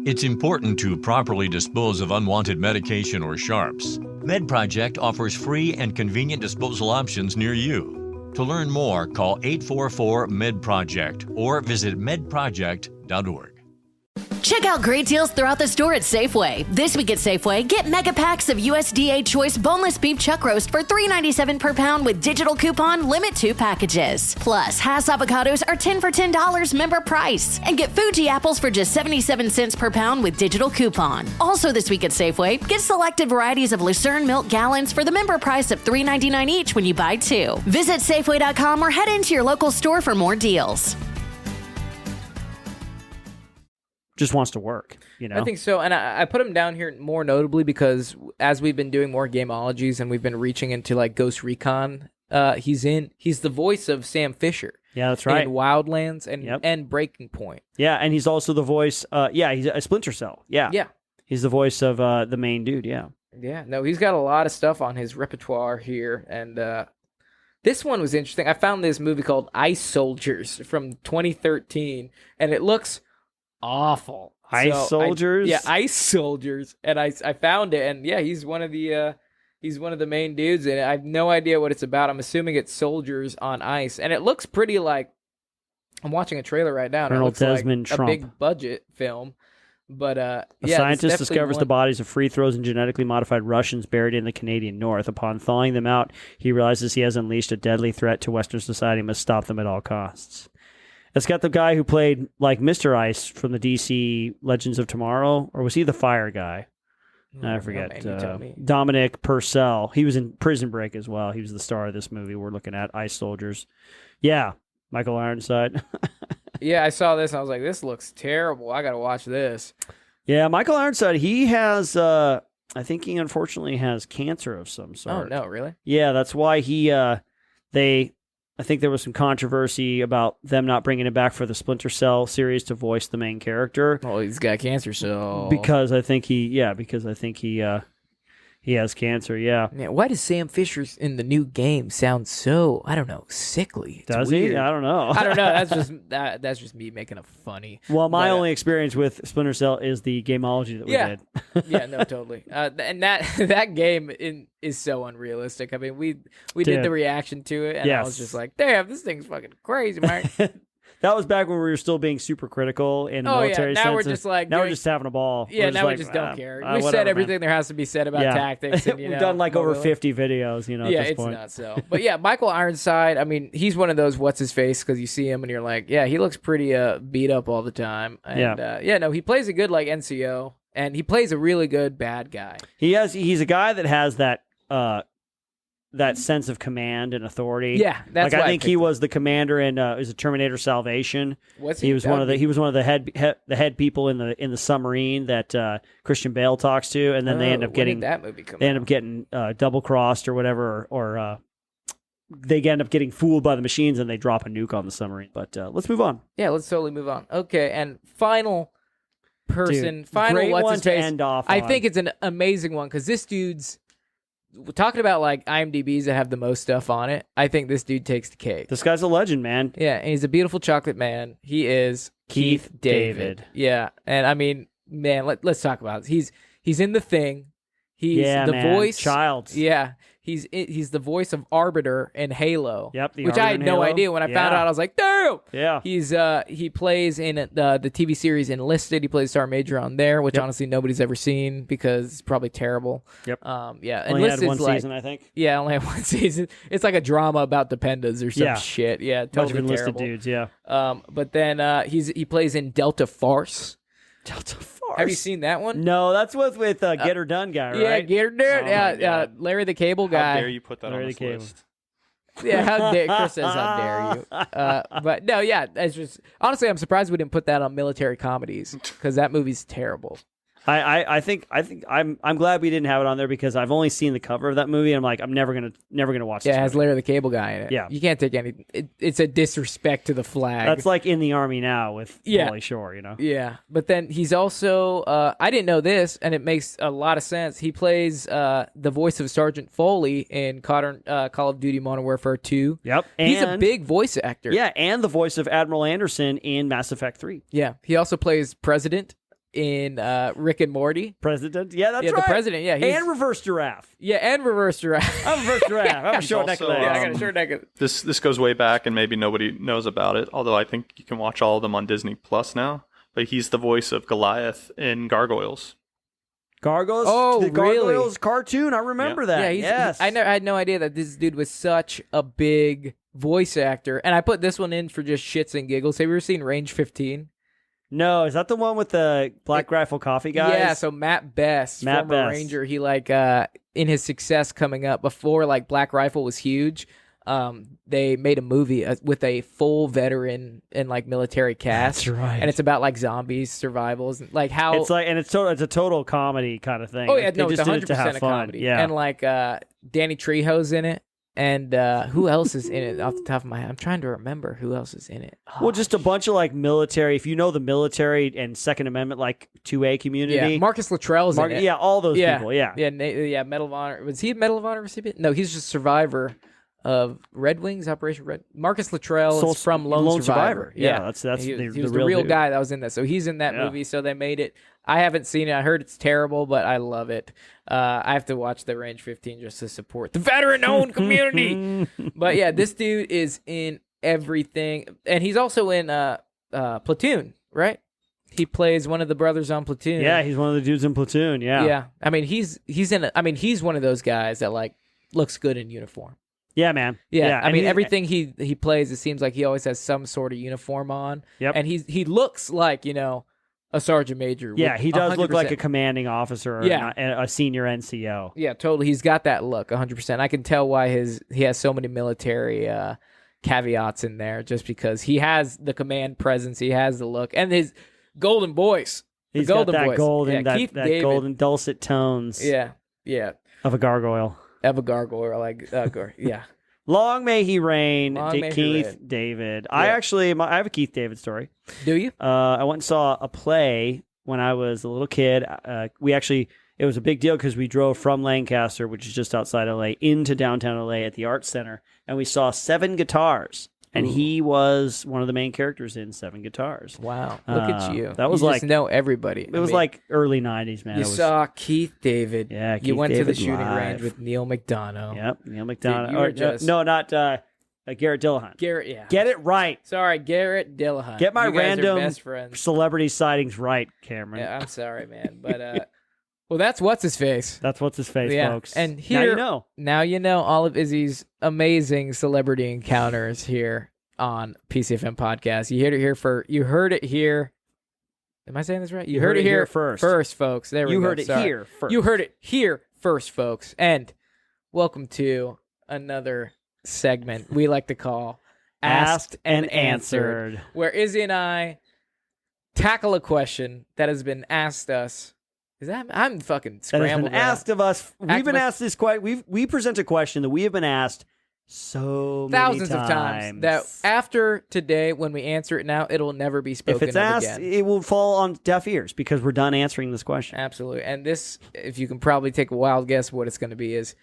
It's important to properly dispose of unwanted medication or sharps. MedProject offers free and convenient disposal options near you. To learn more, call 844-MED-PROJECT or visit medproject.org. Check out great deals throughout the store at Safeway. This week at Safeway, get mega packs of USDA Choice boneless beef chuck roast for $3.97 per pound with digital coupon, limit 2 packages. Plus, Hass avocados are 10 for $10 member price. And get Fuji apples for just 77 cents per pound with digital coupon. Also this week at Safeway, get selected varieties of Lucerne milk gallons for the member price of $3.99 each when you buy 2. Visit Safeway.com or head into your local store for more deals. Just wants to work, you know? I think so. And I put him down here more notably because as we've been doing more gameologies and we've been reaching into like Ghost Recon, he's the voice of Sam Fisher. Yeah, that's right. In Wildlands and Breaking Point. Yeah, and he's also the voice, he's a Splinter Cell. Yeah. Yeah. He's the voice of the main dude, yeah. Yeah, no, he's got a lot of stuff on his repertoire here. And this one was interesting. I found this movie called Ice Soldiers from 2013, and it looks awful. Ice Soldiers? Ice Soldiers. And I found it, and yeah, he's one of the main dudes, and I have no idea what it's about. I'm assuming it's soldiers on ice, and it looks pretty like I'm watching a trailer right now. And Colonel it looks Desmond like Trump. a big budget film. But a scientist discovers the bodies of free-throws genetically modified Russians buried in the Canadian North. Upon thawing them out, he realizes he has unleashed a deadly threat to Western society and must stop them at all costs. It's got the guy who played like Mr. Ice from the DC Legends of Tomorrow, or was he the fire guy? I forget. Tell me. Dominic Purcell. He was in Prison Break as well. He was the star of this movie we're looking at, Ice Soldiers. Yeah, Michael Ironside. Yeah, I saw this and I was like, this looks terrible. I got to watch this. Yeah, Michael Ironside, he has, I think he unfortunately has cancer of some sort. Oh, no, really? Yeah, that's why I think there was some controversy about them not bringing him back for the Splinter Cell series to voice the main character. Oh, he's got cancer, so... Because I think he has cancer, yeah. Yeah, why does Sam Fisher in the new game sound so, I don't know, sickly? Does he? I don't know. I don't know. That's just me making it funny. Well, my only experience with Splinter Cell is the gameology that we did. Yeah, no, totally. And that game is so unrealistic. I mean, we did the reaction to it, and I was just like, damn, this thing's fucking crazy, man. That was back when we were still being super critical in military sense. Now we're just like... Now we're just having a ball. Yeah, now we just don't care. We've said everything there has to be said about tactics. And, we've done like over 50 videos, at this point. Yeah, it's not so. But yeah, Michael Ironside, I mean, he's one of those what's-his-face because you see him and you're like, yeah, he looks pretty beat up all the time. And he plays a good like NCO, and he plays a really good bad guy. He's a guy that has that sense of command and authority. Yeah, that's I think he was the commander in is it Terminator Salvation. Was he? He was one of the head people in the submarine that Christian Bale talks to, and then they end up getting that movie come they end up getting double crossed or whatever, or they end up getting fooled by the machines and they drop a nuke on the submarine. But let's move on. Yeah, let's totally move on. Okay, and final person, Dude, final great what's one his to face. end off I on. think it's an amazing one because this dude's. We're talking about like IMDb's that have the most stuff on it. I think this dude takes the cake. This guy's a legend, man. Yeah, and he's a beautiful chocolate man. He is Keith David. Yeah, and I mean, man, let's talk about it. He's in The Thing. He's the voice. Childs. Yeah, he's the voice of Arbiter in Halo. Yep, the which I had Arbiter in no Halo. idea when I found out. I was like, damn. Yeah. He plays in the TV series Enlisted. He plays Sergeant Major on there, which honestly nobody's ever seen because it's probably terrible. Yep. Yeah. Only had Enlisted's one season, I think. Yeah, only had one season. It's like a drama about the Pendas or some shit. Yeah, totally Bunch of enlisted terrible. dudes. Yeah. But then he plays in Delta Force. Delta Force. Have you seen that one? No, that's with Get Her Done guy, right? Yeah, Get Her Done. Oh my God. Larry the Cable guy. How dare you put that Larry on the this Cable. list? Yeah, how dare Chris says how dare you? But no, yeah, it's just honestly, I'm surprised we didn't put that on military comedies because that movie's terrible. I think I'm glad we didn't have it on there because I've only seen the cover of that movie and I'm like I'm never gonna watch. Yeah, this it has movie. Larry the Cable Guy in it. Yeah. You can't take any. It's a disrespect to the flag. That's like In the Army Now with Yeah. Pauly Shore, you know. Yeah, but then he's also I didn't know this, and it makes a lot of sense. He plays the voice of Sergeant Foley in Call of Duty Modern Warfare 2. Yep, He's a and- big voice actor. Yeah, and the voice of Admiral Anderson in Mass Effect 3. Yeah. He also plays President in Rick and Morty. President. Yeah, that's Yeah, right. the president. Yeah, he's, And Reverse Giraffe. yeah, and Reverse Giraffe. I'm Reverse Giraffe. I'm a short neck also, leg. Yeah, I got a short neck. This goes way back, and maybe nobody knows about it. Although I think you can watch all of them on Disney Plus now. But he's the voice of Goliath in Gargoyles. Gargoyles. Oh, the really? Gargoyles cartoon. I remember that. Yeah, yes. I had no idea that this dude was such a big voice actor. And I put this one in for just shits and giggles. Have you ever seen Range 15? No, is that the one with the Black Rifle Coffee guys? Yeah, so Matt Best, Matt former Best. Ranger, he in his success coming up before Black Rifle was huge, they made a movie with a full veteran and military cast. That's right. And it's about zombies, survivals, and how It's like, and it's a total comedy kind of thing. Oh yeah, Like, no, they it's just did it to 100% have a fun. comedy. Yeah, And Danny Trejo's in it. And who else is in it off the top of my head? I'm trying to remember who else is in it. well, just a bunch of military. If you know the military and Second Amendment 2A community, Yeah, Marcus Luttrell's in it. yeah, all those Yeah, people. Yeah, yeah, Medal of Honor. Was he a Medal of Honor recipient? No, he's just survivor of Red Wings, Operation Red. Marcus Luttrell is from Lone Survivor. Yeah, that's he the was the real real dude. guy that was in that. So he's in that Yeah. movie. So they made it. I haven't seen it. I heard it's terrible, but I love it. I have to watch the Range 15 just to support the veteran-owned community. But yeah, this dude is in everything, and he's also in Platoon, right? He plays one of the brothers on Platoon. Yeah, he's one of the dudes in Platoon. Yeah, Yeah. I mean, he's he's one of those guys that looks good in uniform. yeah, man. Yeah, I and mean he- everything he plays, it seems like he always has some sort of uniform on. Yep. And he looks like a sergeant major. Yeah, with he does look like 100%. a commanding officer or Yeah. a senior NCO. Yeah, totally. He's got that look, 100%. I can tell why he has so many military caveats in there, just because he has the command presence, he has the look, and his golden voice. The He's golden got that voice. golden, Yeah, Keith that David. golden dulcet tones Yeah, of a gargoyle. Eva Gargoyle, yeah. Long may he reign, Long may he Keith reign. David. Yeah. I have a Keith David story. Do you? I went and saw a play when I was a little kid. It was a big deal because we drove from Lancaster, which is just outside LA, into downtown LA at the Arts Center, and we saw Seven Guitars. And he was one of the main characters in Seven Guitars. Wow, look at you. That was you like- just know everybody. It was early 90s, man. You It was, saw Keith David. Yeah, You Keith went to David the shooting live. range with Neil McDonough. Yep, Neil McDonough. you were Or, just- no, not Garrett Dillahunt. Garrett, yeah. Get it right. Sorry, Garrett Dillahunt. Get my You guys are random best friends. celebrity sightings right, Cameron. Yeah, I'm sorry, man, but well, that's what's his face. That's what's his face, Yeah, folks. and now here- you know. Now you know all of Izzy's amazing celebrity encounters here on PCFM podcast. You heard it here. Am I saying this right? You heard it here first. First, folks. There we You go. heard it Sorry. here first. You heard it here first, folks. And welcome to another segment we like to call Asked and Answered, where Izzy and I tackle a question that has been asked us. I'm fucking That scrambled. has been right now. asked of us. We've Asked been of us- asked this we present a question that we have been asked so thousands many of times that after today, when we answer it now, it'll never be spoken if it's of asked, again. it will fall on deaf ears because we're done answering this question. Absolutely. And this, if you can probably take a wild guess what it's going to be, is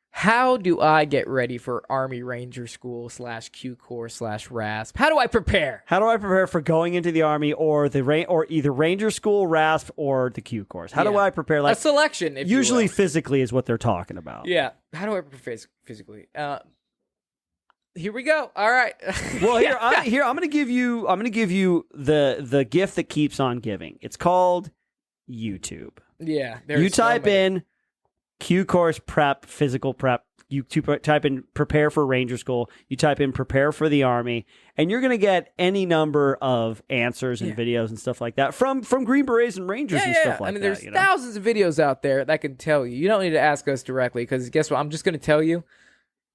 how do I get ready for Army Ranger School / Q Corps / RASP? How do I prepare? How do I prepare for going into the Army or or either Ranger School, RASP, or the Q course? How do Yeah. I prepare? A selection, if you usually will. physically is what they're talking about. Yeah. How do I prepare physically? Here we go. All right. Well, I'm going to give you the gift that keeps on giving. It's called YouTube. Yeah. You type in Q course prep, physical prep. You type in prepare for Ranger School. You type in prepare for the Army, and you're going to get any number of answers and videos and stuff like that from Green Berets and Rangers and stuff like I mean, that. there's thousands of videos out there that can tell you. You don't need to ask us directly because guess what? I'm just going to tell you: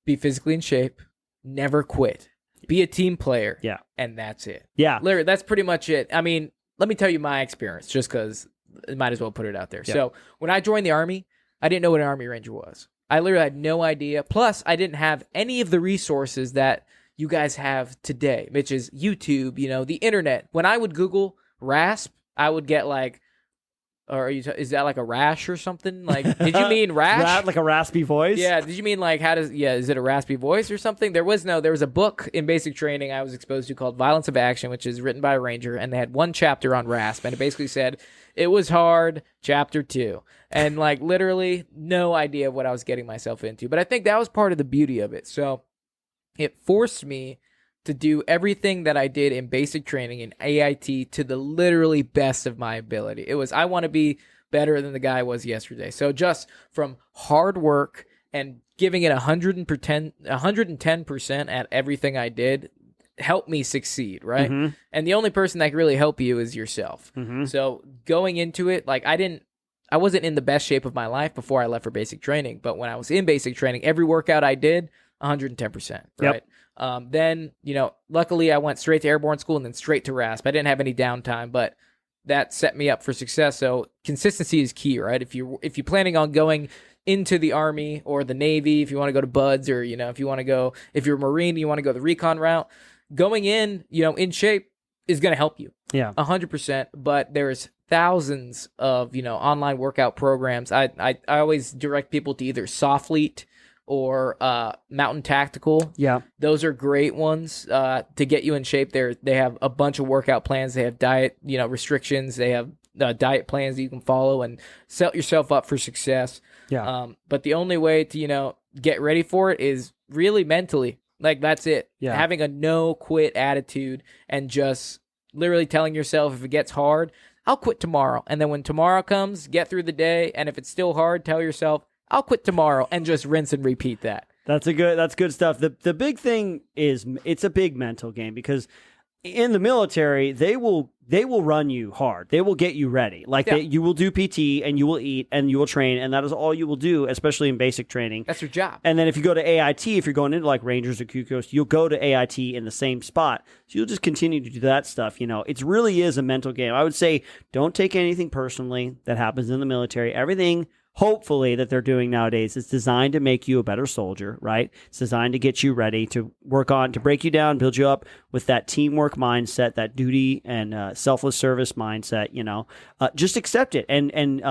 be physically in shape, never quit. Be a team player. Yeah. And that's it. Yeah. Literally, that's pretty much it. I mean, let me tell you my experience, just because I might as well put it out there. Yeah. So when I joined the Army, I didn't know what an Army Ranger was. I literally had no idea. Plus, I didn't have any of the resources that you guys have today, which is YouTube, the internet. When I would Google RASP, I would get like, or is that like a rash or something? Like, did you mean rash? Like a raspy voice? Yeah. Did you mean like is it a raspy voice or something? There was a book in basic training I was exposed to called Violence of Action, which is written by a Ranger, and they had one chapter on RASP, and it basically said, it was hard, chapter 2. And like literally no idea what I was getting myself into. But I think that was part of the beauty of it. So it forced me to do everything that I did in basic training in AIT to the literally best of my ability. It was, I want to be better than the guy I was yesterday. So just from hard work and giving it 110% at everything I did helped me succeed, right? Mm-hmm. And the only person that can really help you is yourself. Mm-hmm. So going into it, like I wasn't in the best shape of my life before I left for basic training, but when I was in basic training, every workout I did, 110%, right? Yep. Then, luckily I went straight to airborne school and then straight to RASP. I didn't have any downtime, but that set me up for success. So consistency is key, right? If you're planning on going into the Army or the Navy, if you want to go to BUDS, or, if you're a Marine, you want to go the recon route, going in, in shape is going to help you. Yeah. 100%. But there's thousands of, online workout programs. I always direct people to either Soflete or Mountain Tactical. Yeah. Those are great ones to get you in shape. They have a bunch of workout plans. They have diet, restrictions. They have diet plans that you can follow and set yourself up for success. Yeah. But the only way to, get ready for it is really mentally. Like, that's it. Yeah. Having a no-quit attitude and just literally telling yourself, if it gets hard, I'll quit tomorrow. And then when tomorrow comes, get through the day. And if it's still hard, tell yourself, I'll quit tomorrow, and just rinse and repeat that. That's good stuff. The big thing is it's a big mental game, because in the military, they will run you hard. They will get you ready. Like, you will do PT and you will eat and you will train, and that is all you will do, especially in basic training. That's your job. And then if you go to AIT, if you're going into like Rangers or QCOS, you'll go to AIT in the same spot. So you'll just continue to do that stuff. It really is a mental game. I would say don't take anything personally that happens in the military. Everything, hopefully, that they're doing nowadays is designed to make you a better soldier, right? It's designed to get you ready, to break you down, build you up with that teamwork mindset, that duty and selfless service mindset. Just accept it and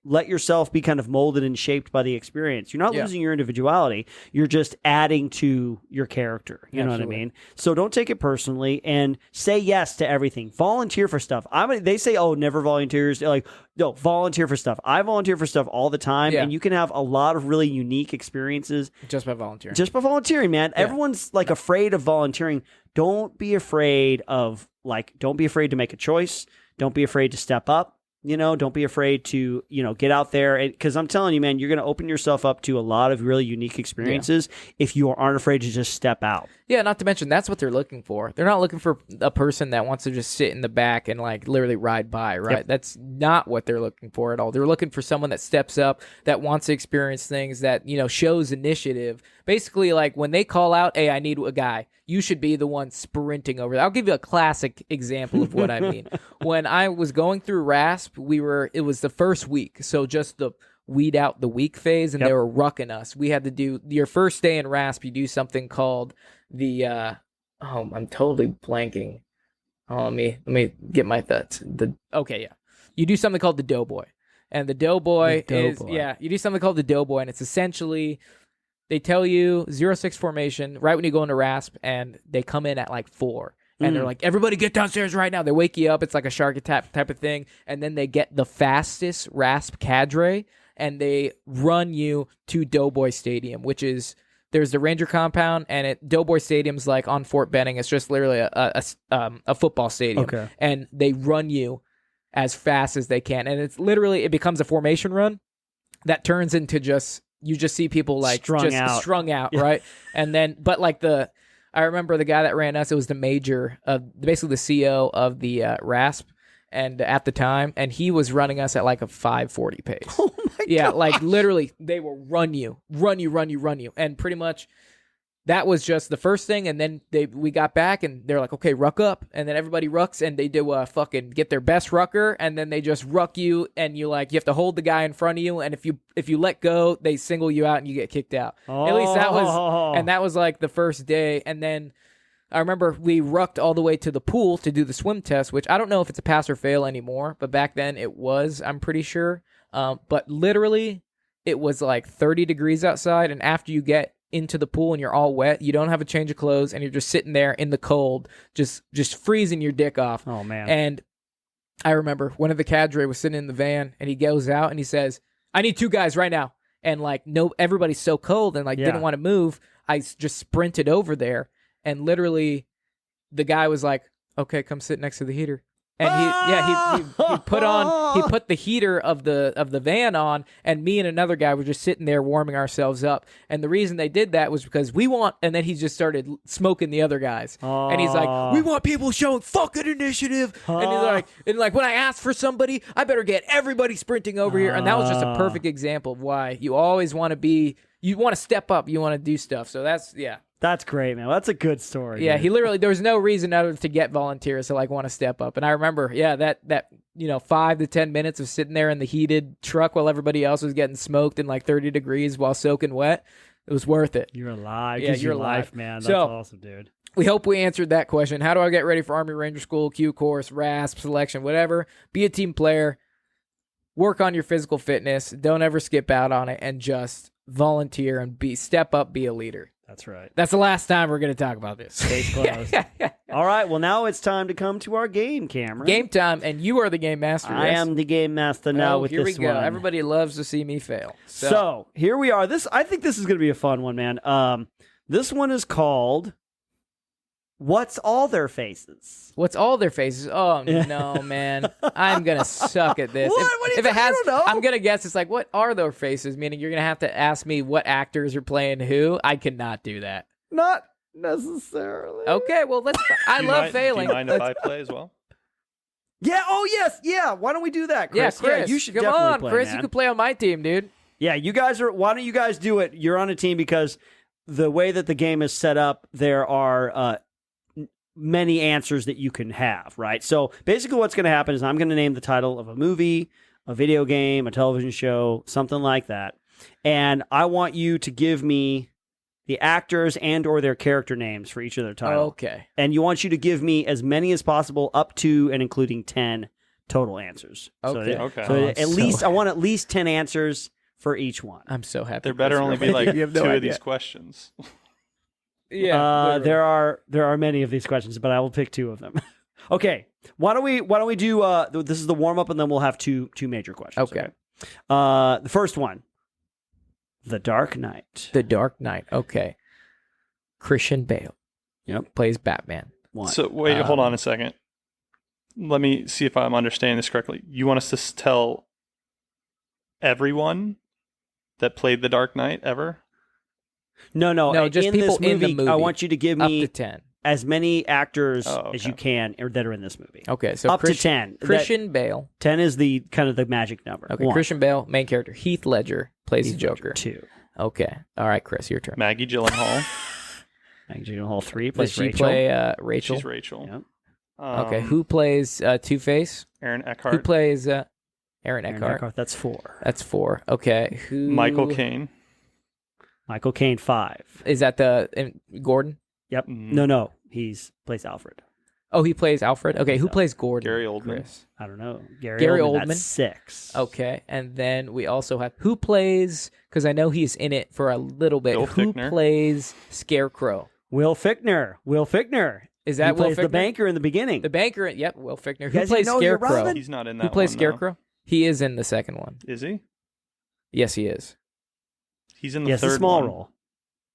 let yourself be kind of molded and shaped by the experience. You're not losing your individuality. You're just adding to your character. You know what I mean? So don't take it personally and say yes to everything. Volunteer for stuff. They say, oh, never volunteers. They're like, no, volunteer for stuff. I volunteer for stuff all the time, and you can have a lot of really unique experiences just by volunteering. Just by volunteering, man. Yeah. Everyone's like afraid of volunteering. Don't be afraid to make a choice. Don't be afraid to step up. Don't be afraid to, get out there. Because I'm telling you, man, you're going to open yourself up to a lot of really unique experiences if you aren't afraid to just step out. Yeah, not to mention, that's what they're looking for. They're not looking for a person that wants to just sit in the back and like literally ride by, right? Yep. That's not what they're looking for at all. They're looking for someone that steps up, that wants to experience things, that, shows initiative. Basically, like when they call out, hey, I need a guy, you should be the one sprinting over there. I'll give you a classic example of what I mean. When I was going through RASP, it was the first week. So just the weed out the week phase, and they were rucking us. We had to do your first day in RASP. You do something called the I'm totally blanking. Oh, let me get my thoughts. You do something called the Doughboy, and the Doughboy you do something called the Doughboy, and it's essentially, they tell you 0-6 formation right when you go into RASP, and they come in at like 4. And they're like, everybody get downstairs right now. They wake you up. It's like a shark attack type of thing. And then they get the fastest RASP cadre, and they run you to Doughboy Stadium, which is, there's the Ranger compound, and Doughboy Stadium's like on Fort Benning. It's just literally a football stadium. Okay. And they run you as fast as they can. And it's literally, it becomes a formation run that turns into you just see people like strung out, right? And then, but like I remember the guy that ran us, it was the major, basically the CO of the RASP, and at the time, and he was running us at like a 5:40 pace. Oh my god! Yeah, like literally, they will run you, and pretty much that was just the first thing, and then we got back, and they're like, okay, ruck up, and then everybody rucks, and they do fucking get their best rucker, and then they just ruck you, and you have to hold the guy in front of you, and if you let go, they single you out, and you get kicked out. At least that was like the first day, and then I remember we rucked all the way to the pool to do the swim test, which I don't know if it's a pass or fail anymore, but back then it was, I'm pretty sure. But literally, it was like 30 degrees outside, and after you get into the pool and you're all wet, you don't have a change of clothes, and you're just sitting there in the cold, just freezing your dick off. Oh, man. And I remember one of the cadre was sitting in the van, and he goes out and he says, I need 2 guys right now. And like, no, everybody's so cold and like didn't want to move. I just sprinted over there, and literally the guy was like, okay, come sit next to the heater. And he put the heater of the van on, and me and another guy were just sitting there warming ourselves up. And the reason they did that was because and then he just started smoking the other guys. And he's like, we want people showing fucking initiative. And he's like, when I ask for somebody, I better get everybody sprinting over here. And that was just a perfect example of why you always want to step up, you want to do stuff. So That's great, man. That's a good story. Yeah, dude. he literally, there was no reason other to get volunteers to like want to step up. And I remember, that 5 to 10 minutes of sitting there in the heated truck while everybody else was getting smoked in like 30 degrees while soaking wet. It was worth it. You're alive. Yeah, you're alive, life, man. That's So, awesome, dude. We hope we answered that question. How do I get ready for Army Ranger School, Q course, RASP, selection, whatever? Be a team player. Work on your physical fitness. Don't ever skip out on it, and just volunteer and step up, be a leader. That's right. That's the last time we're going to talk about this. Case closed. All right. Well, now it's time to come to our game, Cameron. Game time, and you are the game master. I am the game master now with here this we go. one. Everybody loves to see me fail. So here we are. I think this is going to be a fun one, man. This one is called What's All Their Faces? What's all their faces? Oh, no, man. I'm going to suck at this. What? If it has, I don't know. I'm going to guess it's like, what are their faces? Meaning you're going to have to ask me what actors are playing who. I cannot do that. Not necessarily. Okay, well, I love failing. Do you mind if I play as well? Yeah. Oh, yes. Yeah. Why don't we do that, Chris? Yeah, Chris. You should Come definitely on, play, Chris. man. You can play on my team, dude. Yeah, you guys are. Why don't you guys do it? You're on a team because the way that the game is set up, there are many answers that you can have, right? So basically what's going to happen is I'm going to name the title of a movie, a video game, a television show, something like that. And I want you to give me the actors and or their character names for each of their titles. Okay. And you want you to give me as many as possible, up to and including 10 total answers. Okay. Okay. I want at least 10 answers for each one. I'm so happy. There better only be like You have no 2 of idea. these questions. Yeah. There are many of these questions, but I will pick 2 of them. Okay. Why don't we do this is the warm up, and then we'll have two major questions. Okay. The first one. The Dark Knight. The Dark Knight. Okay. Christian Bale. Yep. Plays Batman. One. So wait, hold on a second. Let me see if I'm understanding this correctly. You want us to tell everyone that played the Dark Knight ever? No, just in people this movie, in the movie. I want you to give Up me to 10. as many actors Oh, as okay. you can that are in this movie. Okay, so Up to 10. Christian Bale. 10 is the kind of the magic number. Okay, 1. Christian Bale, main character. Heath Ledger plays the Joker. 2. Okay. All right, Chris, your turn. Maggie Gyllenhaal. Maggie Gyllenhaal 3 Does plays she Rachel. play Rachel? She's Rachel. Yep. Okay, who plays Two-Face? Aaron Eckhart. Who plays Aaron Aaron Eckhart? Eckhart, that's 4. That's 4. Okay, who? Michael Caine. Michael Caine 5. Is that Gordon? Yep. Mm. No. He's plays Alfred. Oh, he plays Alfred? Okay, who plays Gordon? Gary Oldman. Chris. I don't know. Gary Oldman. Oldman? That's 6. Okay, and then we also have who plays, because I know he's in it for a little bit. Bill Who Fichtner. plays Scarecrow? Will Fichtner. Is He that Will plays the Fichtner? banker in the beginning. The banker. Yep, Will Fichtner. You Who guys plays didn't know you're Scarecrow? Robin? He's not in that Who plays one, Scarecrow? He is in the second one. though. Is he? Yes, he is. He's in the Yes, third a small one. role.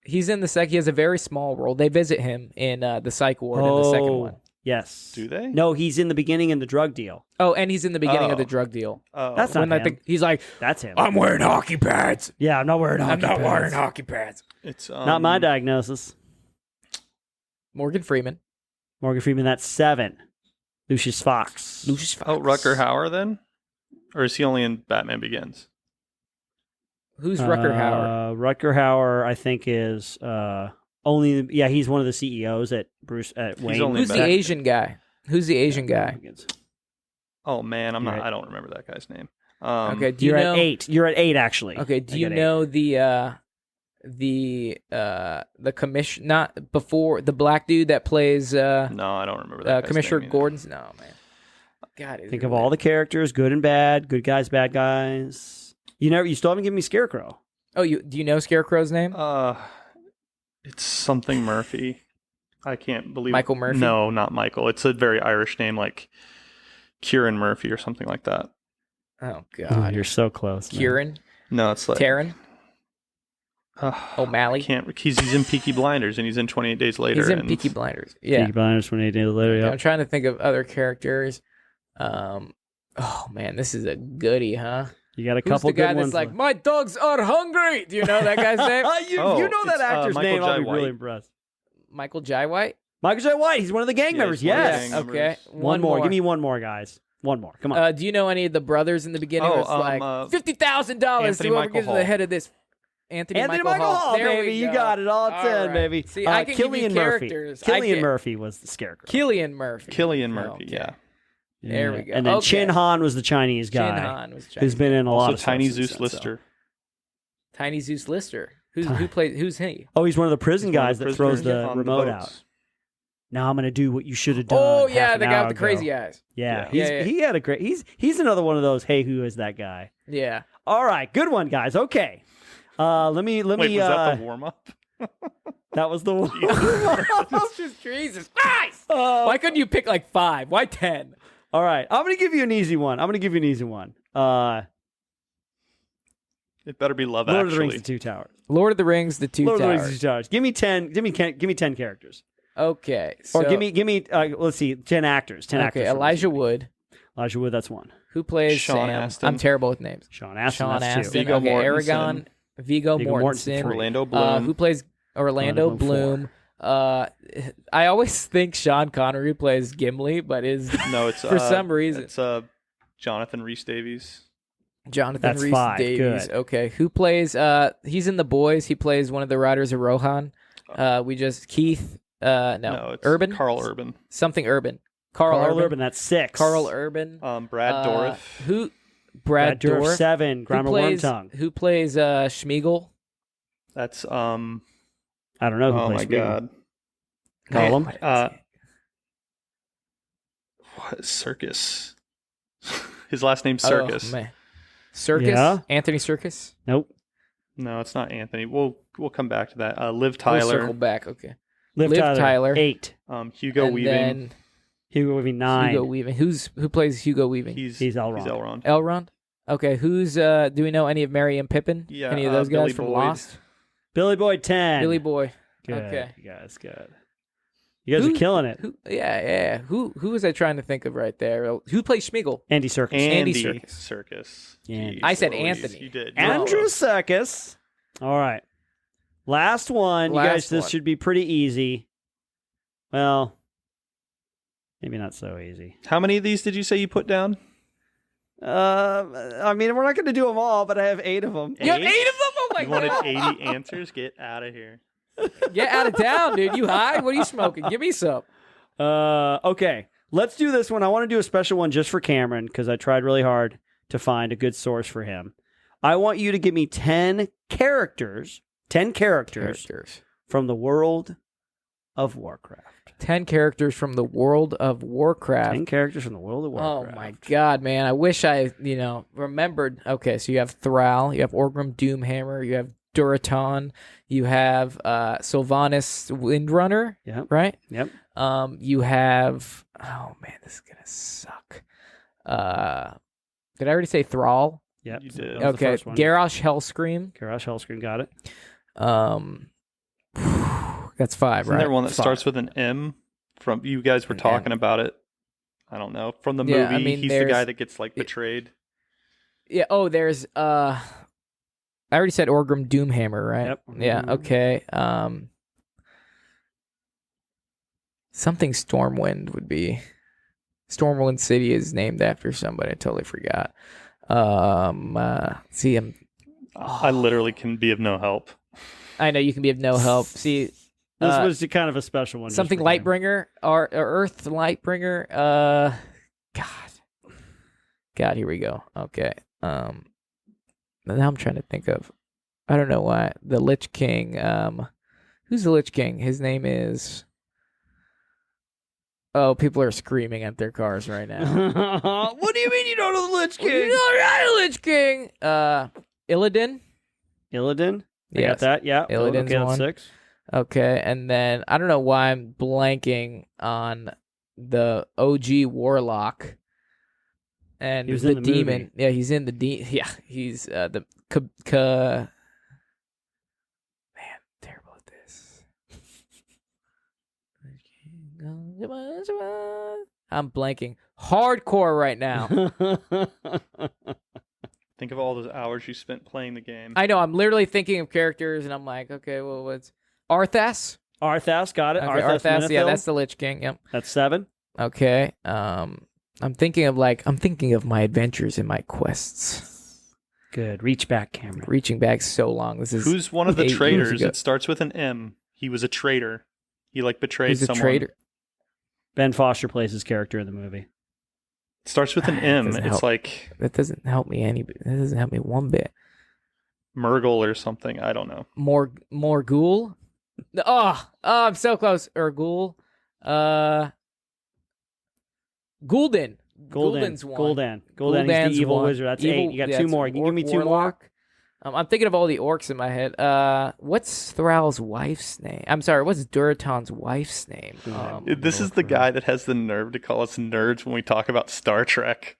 He's in the second. He has a very small role. They visit him in the psych ward in the second one. Yes. Do they? No, he's in the beginning in the drug deal. Oh, and he's in the beginning of the Oh. drug deal. Oh. That's not When I him. think he's like, That's him. I'm wearing hockey pads. Yeah, I'm not wearing hockey I'm not pads. wearing hockey pads. It's Not my diagnosis. Morgan Freeman. Morgan Freeman, that's 7. Lucius Fox. Lucius Fox. Oh, Rutger Hauer then? Or is he only in Batman Begins? Who's Rutger Hauer? Rutger Hauer, I think, is He's one of the CEOs at Wayne. only Who's the back- Asian guy? Who's the Asian guy? Oh man, You're right. I don't remember that guy's name. Okay, do you You're know? at 8. You're at 8 actually. Okay, do I you got 8. know the commission? Not before the black dude that plays No, I don't remember that. guy's Commissioner name either. Gordon's. No man. God, Think of all the characters, good and bad, good guys, bad guys. You still haven't given me Scarecrow. Oh, do you know Scarecrow's name? It's something Murphy. I can't believe Michael Murphy? No, not Michael. It's a very Irish name, like Kieran Murphy or something like that. Oh God, You're so close. man. Kieran, No, it's like Taryn, O'Malley. He's in Peaky Blinders and he's in 28 Days Later. He's in and Peaky Blinders. Yeah, Peaky Blinders 28 Days Later. Okay, Yep. I'm trying to think of other characters. Oh man, this is a goodie, huh? You got a Who's couple the guy good that's ones. like, my dogs are hungry? Do you know that guy's name? you Oh, know that it's, actor's Michael name. I'll Jai be really White. impressed. Michael Jai White. Michael J. White. He's one of the gang Yeah, members. he's one of the Yes. gang members. Okay. One more. Give me one more, guys. One more. Come on. Do you know any of the brothers in the beginning? Oh, It's like $50,000. Anthony Whoever Michael gets to Hall. the head of this. Anthony Michael Hall, There baby. we You go. got it. All 10, right. baby. See, I can give you Cillian Murphy. characters. Cillian Murphy was the Scarecrow. Killian Murphy. Killian Murphy. Okay. Yeah. There we go. And then Okay. Chin Han was the Chinese guy. Chin Han was who's been in a lot Also, of Tiny stuff since Zeus then, Lister. Tiny Zeus Lister. Who plays? Who's he? Oh, he's one of the prison He's one of guys the that throws prisoners the on remote boats. out. Now I'm gonna do what you should have done. Oh half yeah, an the guy hour with the ago. crazy eyes. Yeah, Yeah. he had a great. He's another one of those. Hey, who is that guy? Yeah. All right, good one, guys. Okay, let me. Wait, was that the warm up? that was the one. It's just Jesus Christ. Why couldn't you pick like 5? Why 10? All right, I'm gonna give you an easy one. It better be Love Lord Actually. of the Rings: The Two Towers. Lord of the Rings, the Two Lord of the Rings: Towers. The Two Towers. Give me 10. Give me 10 characters. Okay. So, Or give me. Let's see, 10 actors. 10 actors. Okay, from Elijah this movie. Wood. Elijah Wood. That's one. Who plays Sean Sam? Astin. I'm terrible with names. Sean Astin. Sean that's Astin. two. Viggo Okay, Mortensen. Aragon. Viggo Viggo Mortensen. Mortensen. Orlando Bloom. Who plays Orlando Orlando Bloom, Bloom? I always think Sean Connery plays Gimli, but is No, it's for some reason. It's Jonathan Rhys Davies. Jonathan That's Rhys 5. Davies. Good. Okay, who plays? He's in The Boys. He plays one of the riders of Rohan. Keith. No, it's Urban. Carl Urban. Something Urban. Carl Urban. That's 6. Carl Urban. Brad Dourif. Who? Brad Dourif. Dourif. 7. Grimer Wormtongue. Who plays Schmeagol? That's I don't know who oh plays my Schmeagol. god. Gollum. What Circus? His last name's Circus. Oh, man. Circus? Yeah. Anthony Circus? Nope. No, it's not Anthony. We'll come back to that. Liv We'll circle Tyler. back. Okay. Liv Liv Tyler. Tyler. 8. Hugo And Weaving. then Hugo Weaving. 9. Hugo Weaving. Who plays Hugo Weaving? He's Elrond. Elrond. Elrond. Okay. Who's? Do we know any of Mary and Pippin? Yeah, Any of those guys Billy from Boyd. Lost? Billy Boyd. 10. Billy Boy. Good. Okay. You guys, good. You guys are killing it. Yeah. Who was I trying to think of right there? Who plays Schmeagol? Andy Serkis. Andy Andy Serkis. Circus. Yeah. Jeez I said Louise, Anthony. You did. Andrew Serkis. All right. Last one. You guys, Last this one. should be pretty easy. Well, maybe not so easy. How many of these did you say you put down? I mean, we're not going to do them all, but I have 8 of them. You have 8 of them? Oh my You wanted god! 80 answers? Get out of here. Get out of town, dude. You high? What are you smoking? Give me some. Okay. Let's do this one. I want to do a special one just for Cameron because I tried really hard to find a good source for him. I want you to give me 10 characters. 10 characters from the world of Warcraft. 10 characters from the world of Warcraft. 10 characters from the world of Oh Warcraft. my god, man. I wish I, remembered. Okay, so you have Thrall, you have Orgrim Doomhammer, you have Duraton, you have Sylvanas Windrunner, Yep. right? Yep. You have, oh man, this is going to suck. Did I already say Thrall? Yep. You did. That was the Okay, first one. Garrosh Hellscream. Garrosh Hellscream, got it. That's 5, Isn't right? there one that 5. starts with an M? From you guys were An talking M. about it. I don't know. From the Yeah, movie, I mean, he's the there's- guy that gets betrayed. Yeah. Oh, there's I already said Orgrim Doomhammer, right? Yep. Yeah. Okay. Something Stormwind would be. Stormwind City is named after somebody. I totally forgot. See, I literally can be of no help. I know you can be of no help. See, This was kind of a special one. Something just for him. Lightbringer or Earth Lightbringer. God, here we go. Okay. Now I'm trying to think of. I don't know why the Lich King. Who's the Lich King? His name is. Oh, people are screaming at their cars right now. What do you mean you don't know the Lich King? You know not a Lich King. Illidan. Illidan? I got Yes. that, yeah. Illidan's okay, that's one. 6. Okay, and then I don't know why I'm blanking on the OG Warlock. And He was the in the demon. movie. Yeah, he's in the yeah, he's the man, terrible at this. I'm blanking. Hardcore right now. Think of all those hours you spent playing the game. I know, I'm literally thinking of characters and I'm like, okay, well what's Arthas? Arthas, got it. Okay, Arthas, Arthas, yeah, Menethil. that's the Lich King. Yep. That's 7. Okay. I'm thinking of my adventures and my quests. Good. Reach back, Cameron. Reaching back so long. This is Who's one of the 8 years traitors? ago. It starts with an M. He was a traitor. He betrayed Who's a someone. traitor? Ben Foster plays his character in the movie. It starts with an M. Doesn't It's help. like That doesn't help me That doesn't help me one bit. Murgle or something. I don't know. More ghoul. Oh, I'm so close. Or ghoul. Gul'dan. Gul'dan's one. Gul'dan. He's Gul'dan's the evil one. wizard. That's 8. You got 2 it's more. Can you give me 2 more? Warlock. I'm thinking of all the orcs in my head. What's Thrall's wife's name? I'm sorry. What's Duraton's wife's name? This is the guy that has the nerve to call us nerds when we talk about Star Trek.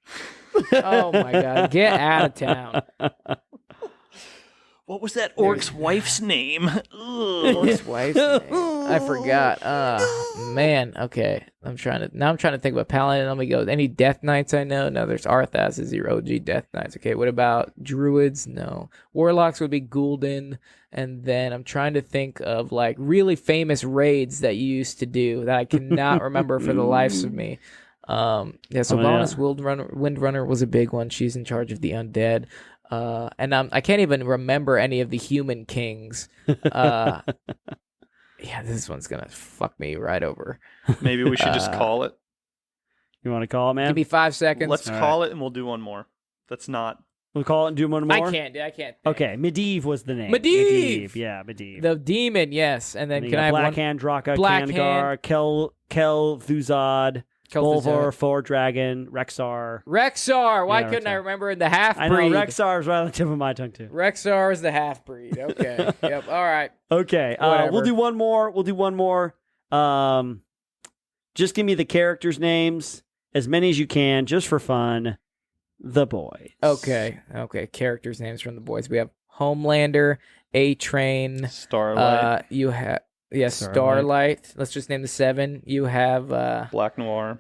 Oh my god! Get out of town. What was that orc's wife's name? Orc's wife's name. I forgot. Man. Okay. I'm trying to think about Paladin. Let me go. Any Death Knights I know? No, there's Arthas is your OG Death Knights. Okay. What about Druids? No. Warlocks would be Gul'dan. And then I'm trying to think of like really famous raids that you used to do that I cannot remember for the life of me. Sylvanas Windrunner was a big one. She's in charge of the undead. And I can't even remember any of the human kings. Yeah, this one's gonna fuck me right over. Maybe we should just call it. You want to call it, man? Give me 5 seconds. Let's All call it and we'll do one more. That's not. We'll call it and do one more? I can't. Think. Okay, Medivh was the name. Medivh! Yeah, Medivh. The demon, yes. And then you can got I have Black one? Hand, Draka, Black Kandgar, Kel Thuzad, Bolvar, Four Dragon, Rexar. Rexar. Why Yeah, couldn't I Rexar. remember the half-breed? I know, Rexar is right on the tip of my tongue, too. Rexar is the half-breed. Okay. Yep. All right. Okay, Whatever. we'll do one more. Just give me the characters' names, as many as you can, just for fun. The Boys. Okay. Characters' names from the boys. We have Homelander, A-Train. Starlight. You have Starlight. Starlight. Let's just name the 7. You have Black Noir.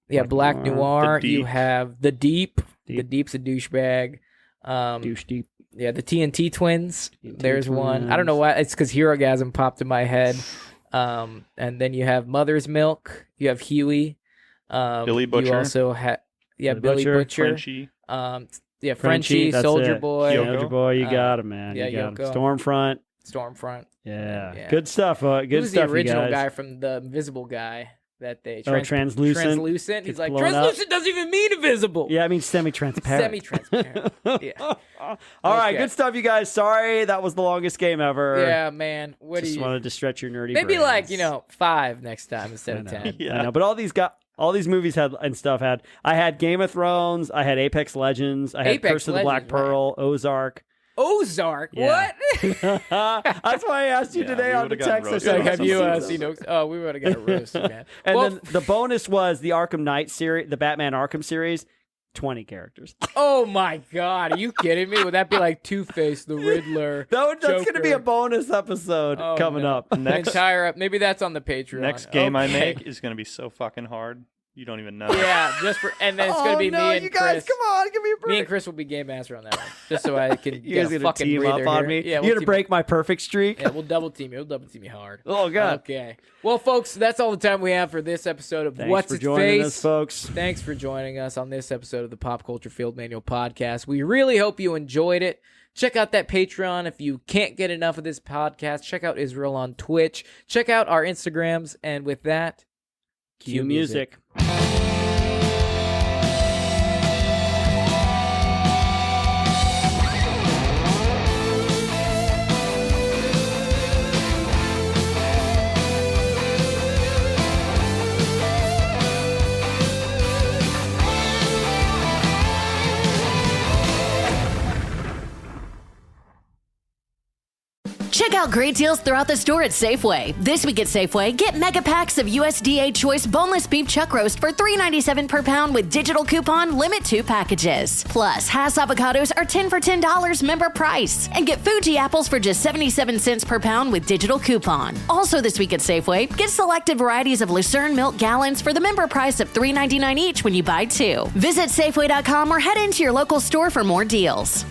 Black Noir. The You Deep. have the Deep. Deep. The Deep's a douchebag. Douche Deep. Yeah, the TNT twins. TNT There's one. I don't know why. It's because Herogasm popped in my head. And then you have Mother's Milk. You have Huey. Billy You Butcher. also have Billy Butcher, Butcher. Frenchie. Frenchie, that's Soldier it. Boy, Yoko. Soldier Boy, you Uh, got him, man. yeah, you got Yoko. him. Stormfront. Stormfront. Yeah. Good stuff. Good Who's stuff, the original you guys. guy from the Invisible Guy that they Translucent. Translucent. He's Gets like blown up. translucent doesn't even mean invisible. Yeah, I mean semi-transparent. Semi-transparent. Yeah. All right, Okay. good stuff, you guys. Sorry, that was the longest game ever. Yeah, man. What Just do you? wanted to stretch your nerdy Maybe brains. like 5 next time instead of I know. 10. Yeah. I know, but all these movies had and stuff had. I had Game of Thrones. I had Apex Legends. I had Apex Curse of the Black Legends, right. Pearl. Ozark. Ozark. Yeah. What? That's why I asked you Yeah, today we on the would've gotten text. I roasted said, on Have some you stuff. seen? Oh, we would have got a roast, man. And Well, then the bonus was the Arkham Knight series, the Batman Arkham series. 20 characters. oh my God, are you kidding me? Would that be like Two-Face, the Riddler? That's going to be a Joker? bonus episode Oh, coming no. up. Next- Maybe that's on the Patreon. Next game I Okay. make is going to be so fucking hard. You don't even know. Yeah, and then it's oh, gonna be no, me and you guys, Chris. come on, give me a break. Me and Chris will be game master on that one, just so I can You get guys a gonna fucking team breather up on here. me? Yeah, You're we'll gonna team break my perfect streak? Yeah, we'll double team you. We'll double team you hard. Oh, God. Okay. Well, folks, that's all the time we have for this episode of Thanks What's for Its joining Face. us, folks. Thanks for joining us on this episode of the Pop Culture Field Manual Podcast. We really hope you enjoyed it. Check out that Patreon if you can't get enough of this podcast. Check out Israel on Twitch. Check out our Instagrams. And with that, Cue music. Check out great deals throughout the store at Safeway. This week at Safeway, get mega packs of USDA Choice boneless beef chuck roast for $3.97 per pound with digital coupon, limit 2 packages. Plus, Hass avocados are 10 for $10 member price. And get Fuji apples for just 77 cents per pound with digital coupon. Also this week at Safeway, get selected varieties of Lucerne milk gallons for the member price of $3.99 each when you buy 2. Visit Safeway.com or head into your local store for more deals.